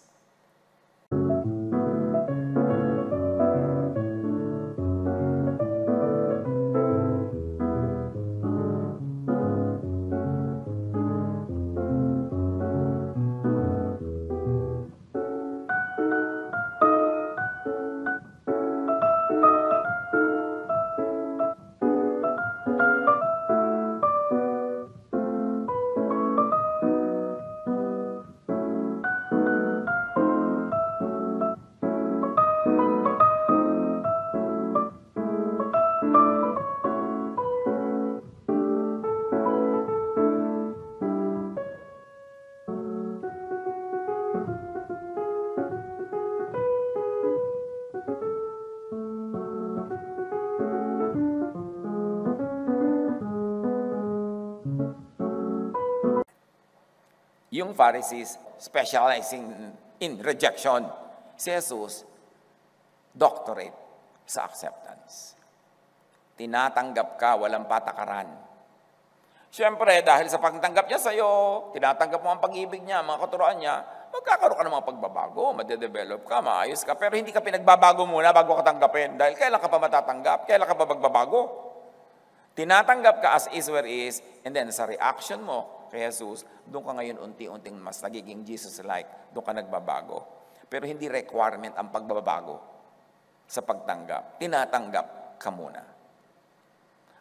Yung Pharisees, specializing in rejection. Si Jesus, doctorate sa acceptance. Tinatanggap ka, walang patakaran. Siyempre, dahil sa pagtanggap niya sa'yo, tinatanggap mo ang pag-ibig niya, mga katuroan niya, magkakaroon ka ng mga pagbabago, madedevelop ka, maayos ka, pero hindi ka pinagbabago muna bago ka tanggapin. Dahil kailan ka pa matatanggap? Kailan ka pa magbabago? Tinatanggap ka as is where is, and then sa reaction mo kay Jesus, doon ka ngayon unti-unting mas nagiging Jesus-like, doon ka nagbabago. Pero hindi requirement ang pagbabago sa pagtanggap. Tinatanggap ka muna.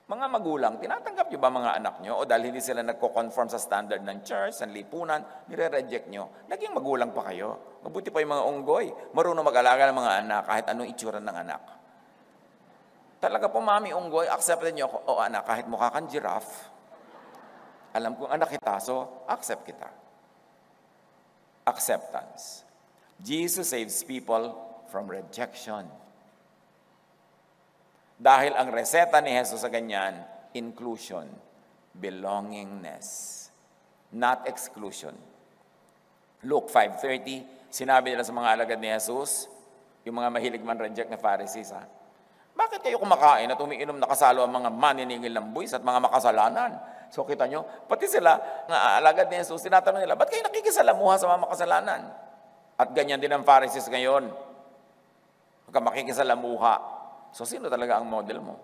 Mga magulang, tinatanggap nyo ba mga anak nyo? O dahil hindi sila nagko-conform sa standard ng church, ng lipunan, nire-reject nyo. Naging magulang pa kayo. Mabuti pa yung mga unggoy. Marunong mag-alaga ng mga anak kahit anong itsura ng anak. Talaga po, mami unggoy, accepted nyo ako. O anak, kahit mukha kang giraffe, alam kong anak kita, so accept kita. Acceptance. Jesus saves people from rejection. Dahil ang reseta ni Jesus sa ganyan, inclusion, belongingness, not exclusion. Luke 5:30, sinabi nila sa mga alagad ni Jesus, yung mga mahilig man reject na Pharisees, bakit kayo kumakain at umiinom na kasalo ang mga maniningil ng buwis at mga makasalanan? So kita nyo, pati sila, nga alagad ni Jesus, tinatanong nila, ba't kayo nakikisalamuha sa mga makasalanan? At ganyan din ang Pharisees ngayon. Huwag ka makikisalamuha. So, sino talaga ang model mo?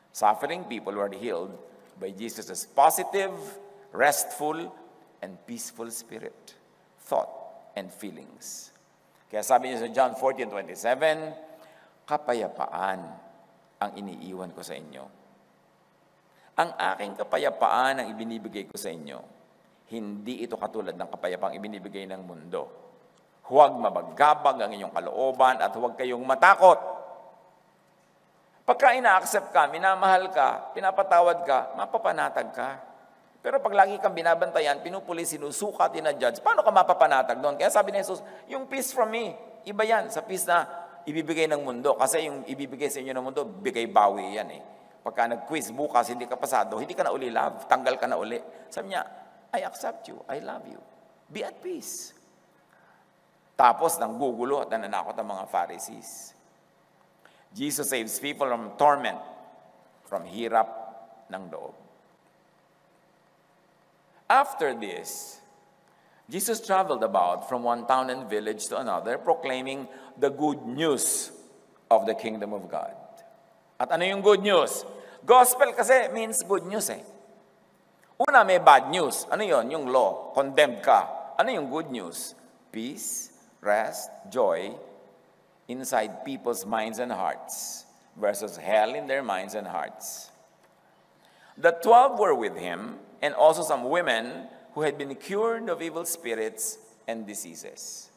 Suffering people were healed by Jesus' positive, restful, and peaceful spirit, thought, and feelings. Kaya sabi niya sa John 14:27, kapayapaan ang iniiwan ko sa inyo. Ang aking kapayapaan ang ibinibigay ko sa inyo. Hindi ito katulad ng kapayapaang ibinibigay ng mundo. Huwag mabaggabag ang inyong kalooban at huwag kayong matakot. Pagka ina-accept ka, minamahal ka, pinapatawad ka, mapapanatag ka. Pero pag lagi kang binabantayan, pinupuli, sinusuka, tinadjudge, paano ka mapapanatag doon? Kaya sabi ni Jesus, yung peace from me, iba yan sa peace na ibibigay ng mundo. Kasi yung ibibigay sa inyo ng mundo, bigay bawi yan eh. Pagka nag-quiz bukas, hindi ka pasado, hindi ka na uli love, tanggal ka na uli. Sabi niya, I accept you, I love you. Be at peace. Tapos, nanggugulo at nananakot ang mga Pharisees. Jesus saves people from torment, from hirap ng loob. After this, Jesus traveled about from one town and village to another, proclaiming the good news of the kingdom of God. At ano yung good news? Gospel kasi means good news eh. Una, may bad news. Ano yon? Yung law. Condemned ka. Ano yung good news? Peace, rest, joy, inside people's minds and hearts versus hell in their minds and hearts. The 12 were with him and also some women who had been cured of evil spirits and diseases.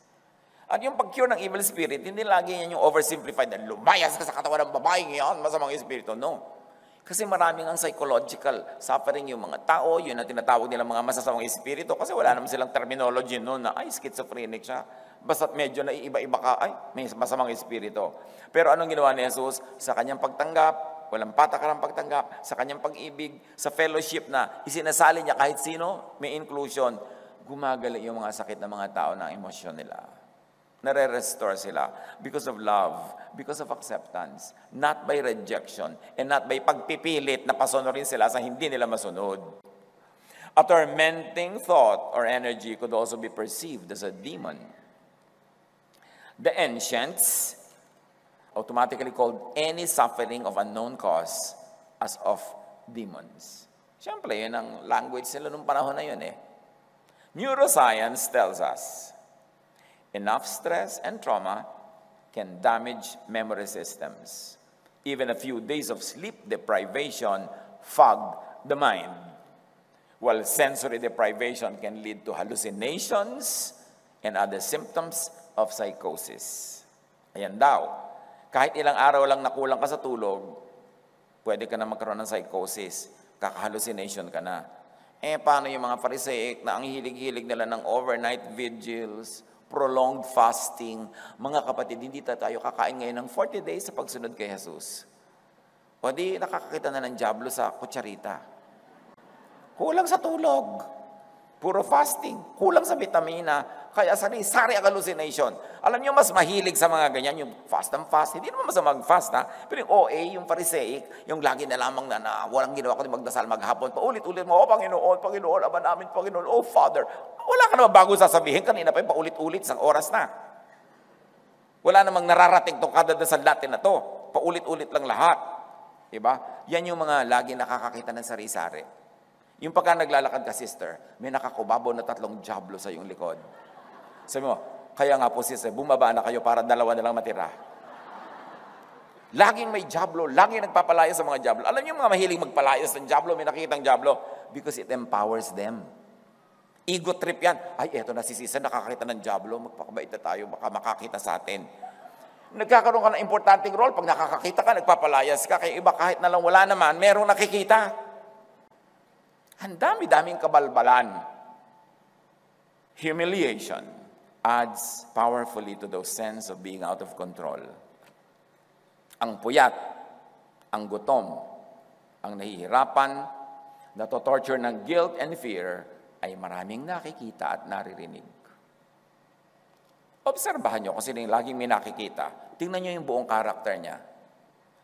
At yung pag-cure ng evil spirit, hindi lagi yan yung oversimplified na lumayas ka sa katawan ng babae ngayon, masamang espiritu. No. Kasi maraming ang psychological suffering yung mga tao, yun ang tinatawag nilang mga masasamang espiritu kasi wala naman silang terminology noon na, ay, schizophrenic siya. Basta't medyo naiiba-iba ka, ay, may masamang espiritu. Pero anong ginawa ni Jesus? Sa kanyang pagtanggap, walang patakarang pagtanggap, sa kanyang pag-ibig, sa fellowship na isinasali niya kahit sino, may inclusion, gumagaling yung mga sakit ng mga tao ng emosyon nila. Nare-restore sila because of love, because of acceptance, not by rejection, and not by pagpipilit na pasunurin sila sa hindi nila masunod. A tormenting thought or energy could also be perceived as a demon. The ancients automatically called any suffering of unknown cause as of demons. Siyempre, yun ang language nila nung panahon na yun eh. Neuroscience tells us, enough stress and trauma can damage memory systems. Even a few days of sleep deprivation fog the mind, while sensory deprivation can lead to hallucinations and other symptoms of psychosis. Ayan daw, kahit ilang araw lang nakulang ka sa tulog, pwede ka na magkaroon ng psychosis, kaka-hallucination ka na. Paano yung mga Pharisaic na ang hilig-hilig nila ng overnight vigils, prolonged fasting? Mga kapatid, hindi tayo kakain ngayon ng 40 days sa pagsunod kay Jesus. O di nakakakita na ng dyablo sa kutsarita. Kulang sa tulog. Puro fasting. Kulang sa vitamina. Kaya sari-sari ang hallucination. Alam niyo, mas mahilig sa mga ganyan, yung fast and fast. Hindi naman masama mag-fast, ha? Pero yung OA, yung Pharisaic, yung lagi na lamang na walang ginawa kundi magdasal maghapon. Paulit-ulit mo, oh Panginoon, Panginoon, aba namin, Panginoon, oh Father. Wala ka naman bago sasabihin. Kanina pa yung paulit-ulit, isang oras na. Wala namang nararating tong kadadasal natin na to. Paulit-ulit lang lahat. Diba? Yan yung mga lagi nakakakita ng sari-sari. Yung pagka naglalakad ka, sister, may nakakubabaw na 3 jablo sa iyong likod. Sabi mo, kaya nga po sister, bumaba na kayo para 2 na lang matira. Laging may jablo, laging nagpapalayas sa mga jablo. Alam niyo yung mga mahiling magpalayas ng jablo, may nakikitang jablo, because it empowers them. Ego trip yan. Ay, eto na si sister, nakakita ng jablo, magpakabait na tayo, baka makakita sa atin. Nagkakaroon ka ng importanteng role, pag nakakakita ka, nagpapalayas ka, kaya iba kahit na lang wala naman, merong nakikita. Ang dami-daming kabalbalan. Humiliation adds powerfully to the sense of being out of control. Ang puyat, ang gutom, ang nahihirapan, natotorture ng guilt and fear, ay maraming nakikita at naririnig. Obserbahan nyo kung sino yung laging may nakikita. Tingnan nyo yung buong karakter niya.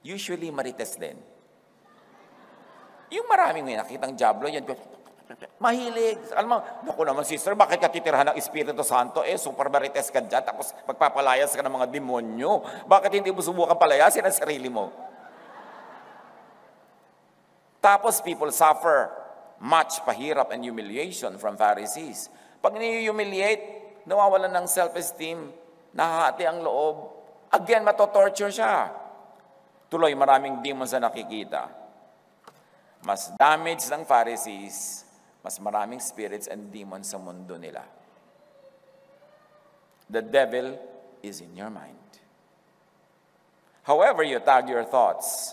Usually, marites din. Yung maraming may nakitang jablo, yan, mahilig. Alam mo, naku naman sister, bakit ka titirhan ng Espiritu Santo? Super marites ka dyan, tapos magpapalayas ka ng mga demonyo. Bakit hindi mo subukan palayasin ang sarili mo? Tapos people suffer much pahirap and humiliation from Pharisees. Pag ni-humiliate, nawawalan ng self-esteem, nahahati ang loob, again, matotorture siya. Tuloy, maraming demons na nakikita. Mas damage ng Pharisees, mas maraming spirits and demons sa mundo nila. The devil is in your mind. However you tag your thoughts,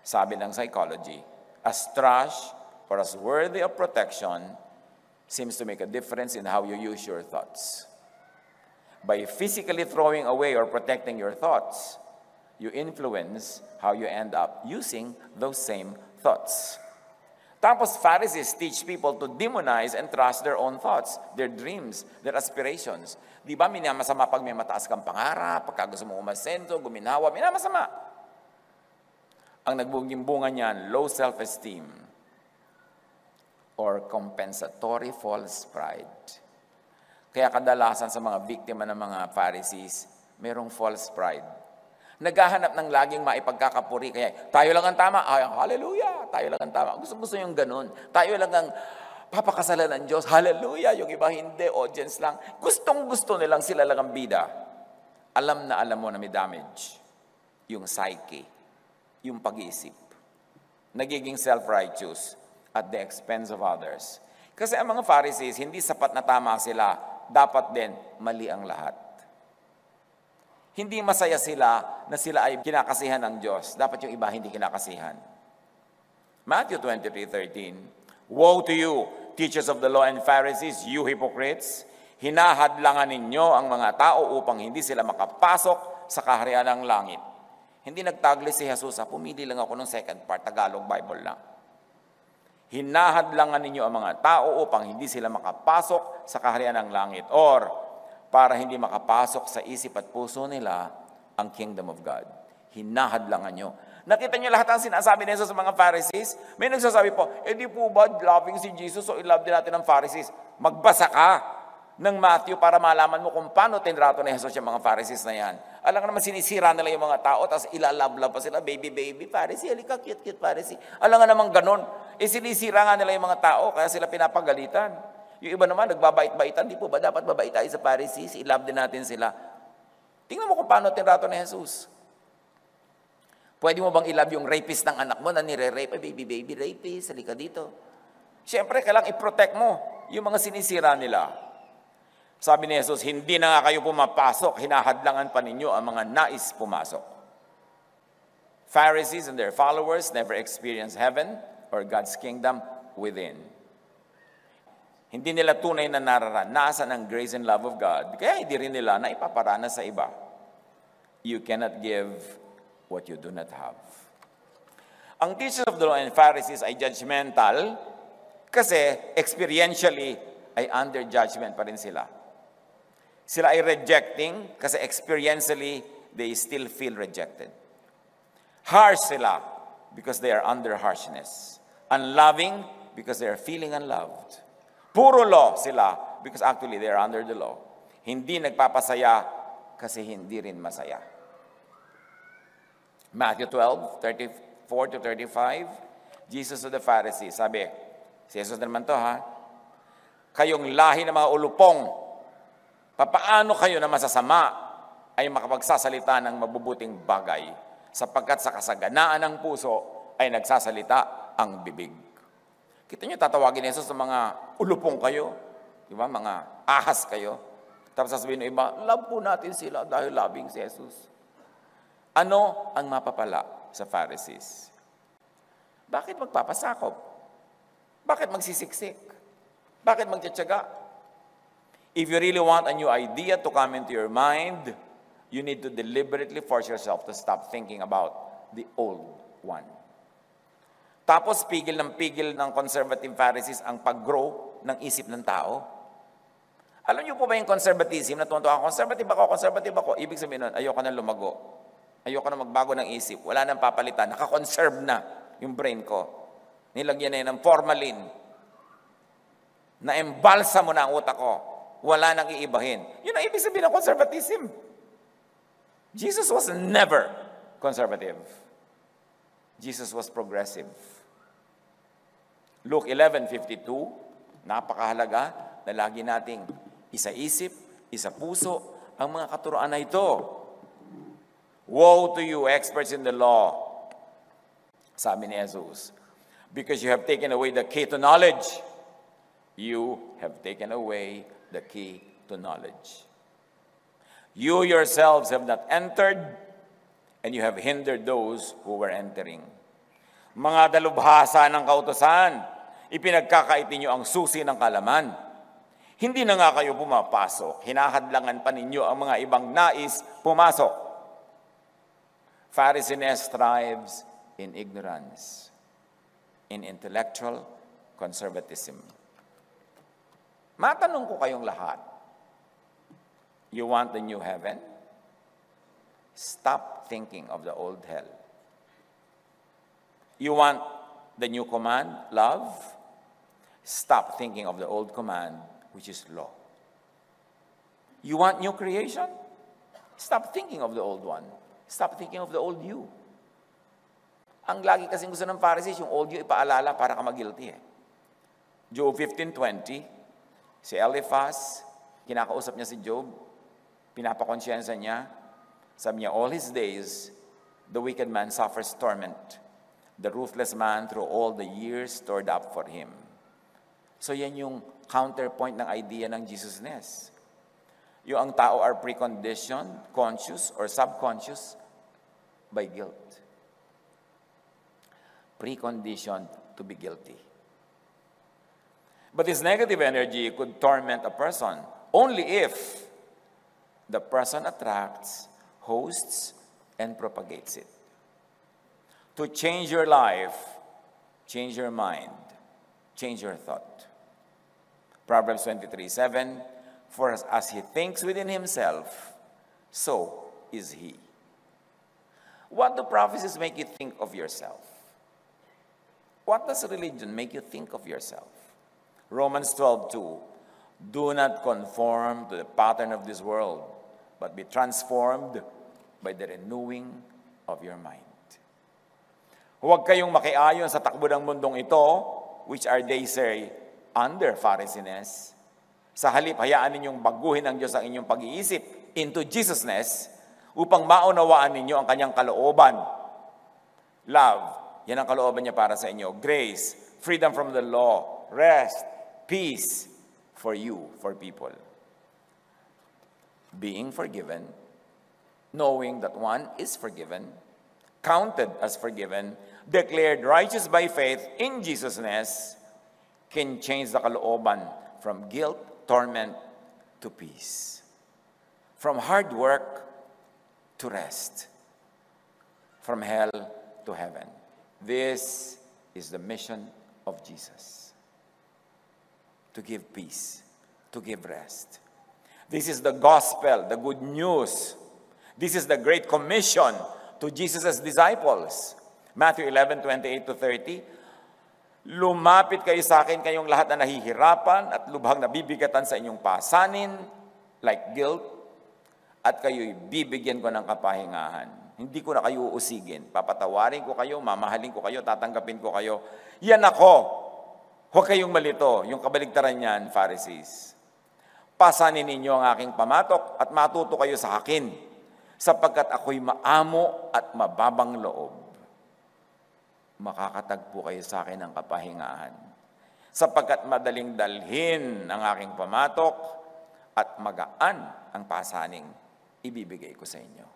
sabi ng psychology, as trash or as worthy of protection seems to make a difference in how you use your thoughts. By physically throwing away or protecting your thoughts, you influence how you end up using those same thoughts. Tapos Pharisees teach people to demonize and trust their own thoughts, their dreams, their aspirations. Di ba minamasama pag may mataas kang pangarap, pagka gusto mo umasenso, guminawa, minamasama. Ang nagbungimbungan niyan, low self-esteem or compensatory false pride. Kaya kadalasan sa mga biktima ng mga Pharisees, merong false pride. Naghahanap ng laging maipagkakapuri. Kaya tayo lang ang tama. Ay, hallelujah! Tayo lang ang tama. Gusto yung ganun. Tayo lang ang papakasalan ng Diyos. Hallelujah! Yung iba hindi, audience lang. Gustong-gusto nilang sila lang ang bida. Alam na alam mo na may damage. Yung psyche. Yung pag-iisip. Nagiging self-righteous at the expense of others. Kasi ang mga Pharisees, hindi sapat na tama sila. Dapat din, mali ang lahat. Hindi masaya sila na sila ay kinakasihan ng Diyos. Dapat yung iba hindi kinakasihan. Matthew 23:13, woe to you, teachers of the law and Pharisees, you hypocrites! Hinahadlangan ninyo ang mga tao upang hindi sila makapasok sa kaharian ng langit. Hindi nagtagli si Jesus. Pumili lang ako ng second part, Tagalog Bible lang. Hinahadlangan ninyo ang mga tao upang hindi sila makapasok sa kaharian ng langit. Or, para hindi makapasok sa isip at puso nila ang kingdom of God. Hinahadlangan nyo. Nakita nyo lahat ang sinasabi nila sa mga Pharisees? May nagsasabi po, di po ba loving si Jesus so i-love din natin ng Pharisees? Magbasa ka ng Matthew para malaman mo kung paano tinrato ni Jesus yung mga Pharisees na yan. Alam ka naman, sinisira nila yung mga tao, tapos ilalab-lab pa sila, baby, Pharisee, halika, cute, Pharisee. Alam nga naman ganon. Sinisira nga nila yung mga tao, kaya sila pinapagalitan. Yung iba naman, nagbabait-baitan, di po ba dapat mabait tayo sa Pharisees? I-love din natin sila. Tingnan mo kung paano tinrato ni Jesus. Pwede mo bang i-love yung rapist ng anak mo na nire-rape? Baby, rapist, halika dito. Siyempre, kailangang i-protect mo yung mga sinisira nila. Sabi ni Jesus, hindi na nga kayo pumapasok, hinahadlangan pa ninyo ang mga nais pumasok. Pharisees and their followers never experienced heaven or God's kingdom within. Hindi nila tunay na nararanasan ang grace and love of God, kaya hindi rin nila na ipaparanas sa iba. You cannot give what you do not have. Ang teachers of the law and Pharisees ay judgmental kasi experientially ay under judgment pa rin sila. Sila ay rejecting kasi experientially, they still feel rejected. Harsh sila because they are under harshness. Unloving because they are feeling unloved. Puro law sila because actually they are under the law. Hindi nagpapasaya kasi hindi rin masaya. Matthew 12, 34 to 35, Jesus to the Pharisees, sabi, si Jesus naman to ha, kayong lahi ng mga ulupong, papaano kayo na masasama ay makapagsasalita ng mabubuting bagay, sapagkat sa kasaganaan ng puso ay nagsasalita ang bibig. Kita nyo, tatawagin ni Jesus sa mga ulupong kayo, di ba? Mga ahas kayo. Tapos sasabihin ng iba, love po natin sila dahil loving si Jesus. Ano ang mapapala sa Pharisees? Bakit magpapasakop? Bakit magsisiksik? Bakit magtsatsaga? If you really want a new idea to come into your mind, you need to deliberately force yourself to stop thinking about the old one. Tapos pigil ng conservative Pharisees ang pag-grow ng isip ng tao. Alam niyo po ba yung conservatism? Natutuwa ako, conservative ako. Ibig sabihin nun, ayoko na lumago. Ayoko na magbago ng isip. Wala nang papalitan. Nakakonserve na yung brain ko. Nilagyan na yun ng formalin. Na-embalsa mo na ang utak ko. Wala nang iibahin. Yun ang ibig sabihin ng conservatism. Jesus was never conservative. Jesus was progressive. Luke 11:52, napakahalaga na lagi nating isa-isip, isa-puso ang mga katuroan na ito. Woe to you, experts in the law, sabi ni Jesus, because you have taken away the key to knowledge. You have taken away the key to knowledge. You yourselves have not entered, and you have hindered those who were entering. Mga dalubhasa ng kautusan, ipinagkakait ninyo ang susi ng kalaman. Hindi na nga kayo pumapasok, hinahadlangan pa ninyo ang mga ibang nais pumasok. Pharisees thrives in ignorance, in intellectual conservatism. Matanong ko kayong lahat, you want the new heaven? Stop thinking of the old hell. You want the new command, love? Stop thinking of the old command, which is law. You want new creation? Stop thinking of the old one. Stop thinking of the old you. Ang lagi kasing gusto ng Pharisees, yung old you ipaalala para ka mag-guilty eh. Job 15:20, si Eliphaz, kinakausap niya si Job, pinapakonsyensa niya, sabi niya, all his days, the wicked man suffers torment. The ruthless man through all the years stored up for him. So yan yung counterpoint ng idea ng Jesusness. Yung ang tao are preconditioned, conscious, or subconscious by guilt. Preconditioned to be guilty. But this negative energy could torment a person only if the person attracts, hosts, and propagates it. To change your life, change your mind, change your thought. Proverbs 23:7, for as he thinks within himself, so is he. What do prophecies make you think of yourself? What does religion make you think of yourself? Romans 12:2, do not conform to the pattern of this world, but be transformed by the renewing of your mind. Huwag kayong makiayon sa takbo ng mundong ito, which are, they say, under Pharisees. Sa halip, hayaan ninyong baguhin ng Diyos ang inyong pag-iisip into Jesusness upang maunawaan ninyo ang kanyang kalooban. Love, yan ang kalooban niya para sa inyo. Grace, freedom from the law, rest, peace for you, for people. Being forgiven, knowing that one is forgiven, counted as forgiven, declared righteous by faith in Jesusness, can change the kalooban from guilt, torment, to peace. From hard work to rest. From hell to heaven. This is the mission of Jesus. To to give peace, to give rest. This is the gospel, the good news. This is the great commission to Jesus' disciples. Matthew 11:28-30, lumapit kayo sa akin, kayong lahat na nahihirapan at lubhang nabibigatan sa inyong pasanin, like guilt, at kayo'y bibigyan ko ng kapahingahan. Hindi ko na kayo uusigin. Papatawarin ko kayo, mamahalin ko kayo, tatanggapin ko kayo. Yan ako. Huwag kayong malito. Yung kabaligtaran niyan, Pharisees. Pasanin ninyo ang aking pamatok at matuto kayo sa akin, sapagkat ako'y maamo at mababang loob. Makakatagpo kayo sa akin ng kapahingahan, sapagkat madaling dalhin ang aking pamatok at magaan ang pasaning ibibigay ko sa inyo.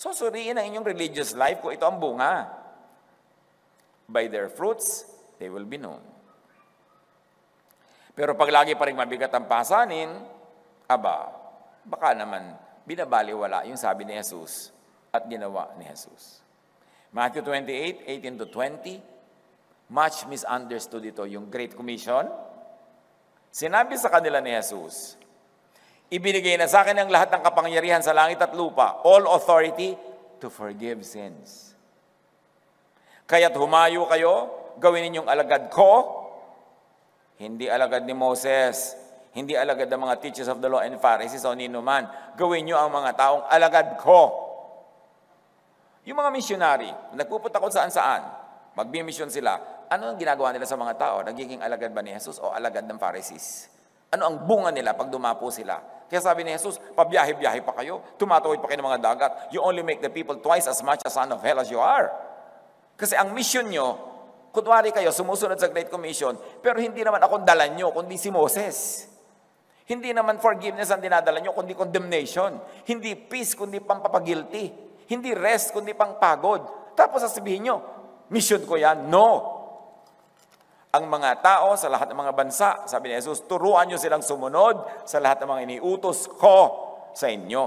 So, suriin ang inyong religious life kung ito ang bunga. By their fruits, they will be known. Pero pag lagi pa rin mabigat ang pasanin, baka naman binabaliwala yung sabi ni Jesus at ginawa ni Jesus. Matthew 28:18-20, much misunderstood ito, yung Great Commission. Sinabi sa kanila ni Jesus, ibinigay na sa akin ang lahat ng kapangyarihan sa langit at lupa, all authority to forgive sins. Kaya't humayo kayo, gawin ninyong alagad ko, hindi alagad ni Moses, hindi alagad ng mga teachers of the law and Pharisees o nino man. Gawin nyo ang mga taong alagad ko. Yung mga missionary, nagpupunta kung saan-saan, magbimisyon sila, ano ang ginagawa nila sa mga tao? Nagiging alagad ba ni Jesus o alagad ng Pharisees? Ano ang bunga nila pag dumapo sila? Kaya sabi ni Jesus, pabiyahe-biyahe pa kayo, tumatawid pa kayo ng mga dagat, you only make the people twice as much a son of hell as you are. Kasi ang mission nyo, kunwari kayo, sumusunod sa Great Commission, pero hindi naman akong dala nyo, kundi si Moses. Hindi naman forgiveness ang dinadala nyo, kundi condemnation. Hindi peace, kundi pampapagilty. Hindi rest, kundi pangpagod. Tapos sasabihin nyo, mission ko yan. No. Ang mga tao sa lahat ng mga bansa, sabi ni Jesus, turuan nyo silang sumunod sa lahat ng mga iniutos ko sa inyo.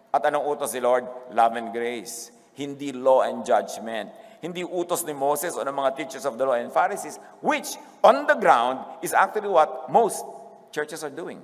At anong utos ni Lord? Love and grace. Hindi law and judgment. Hindi utos ni Moses o ng mga teachers of the law and Pharisees, which on the ground is actually what most churches are doing.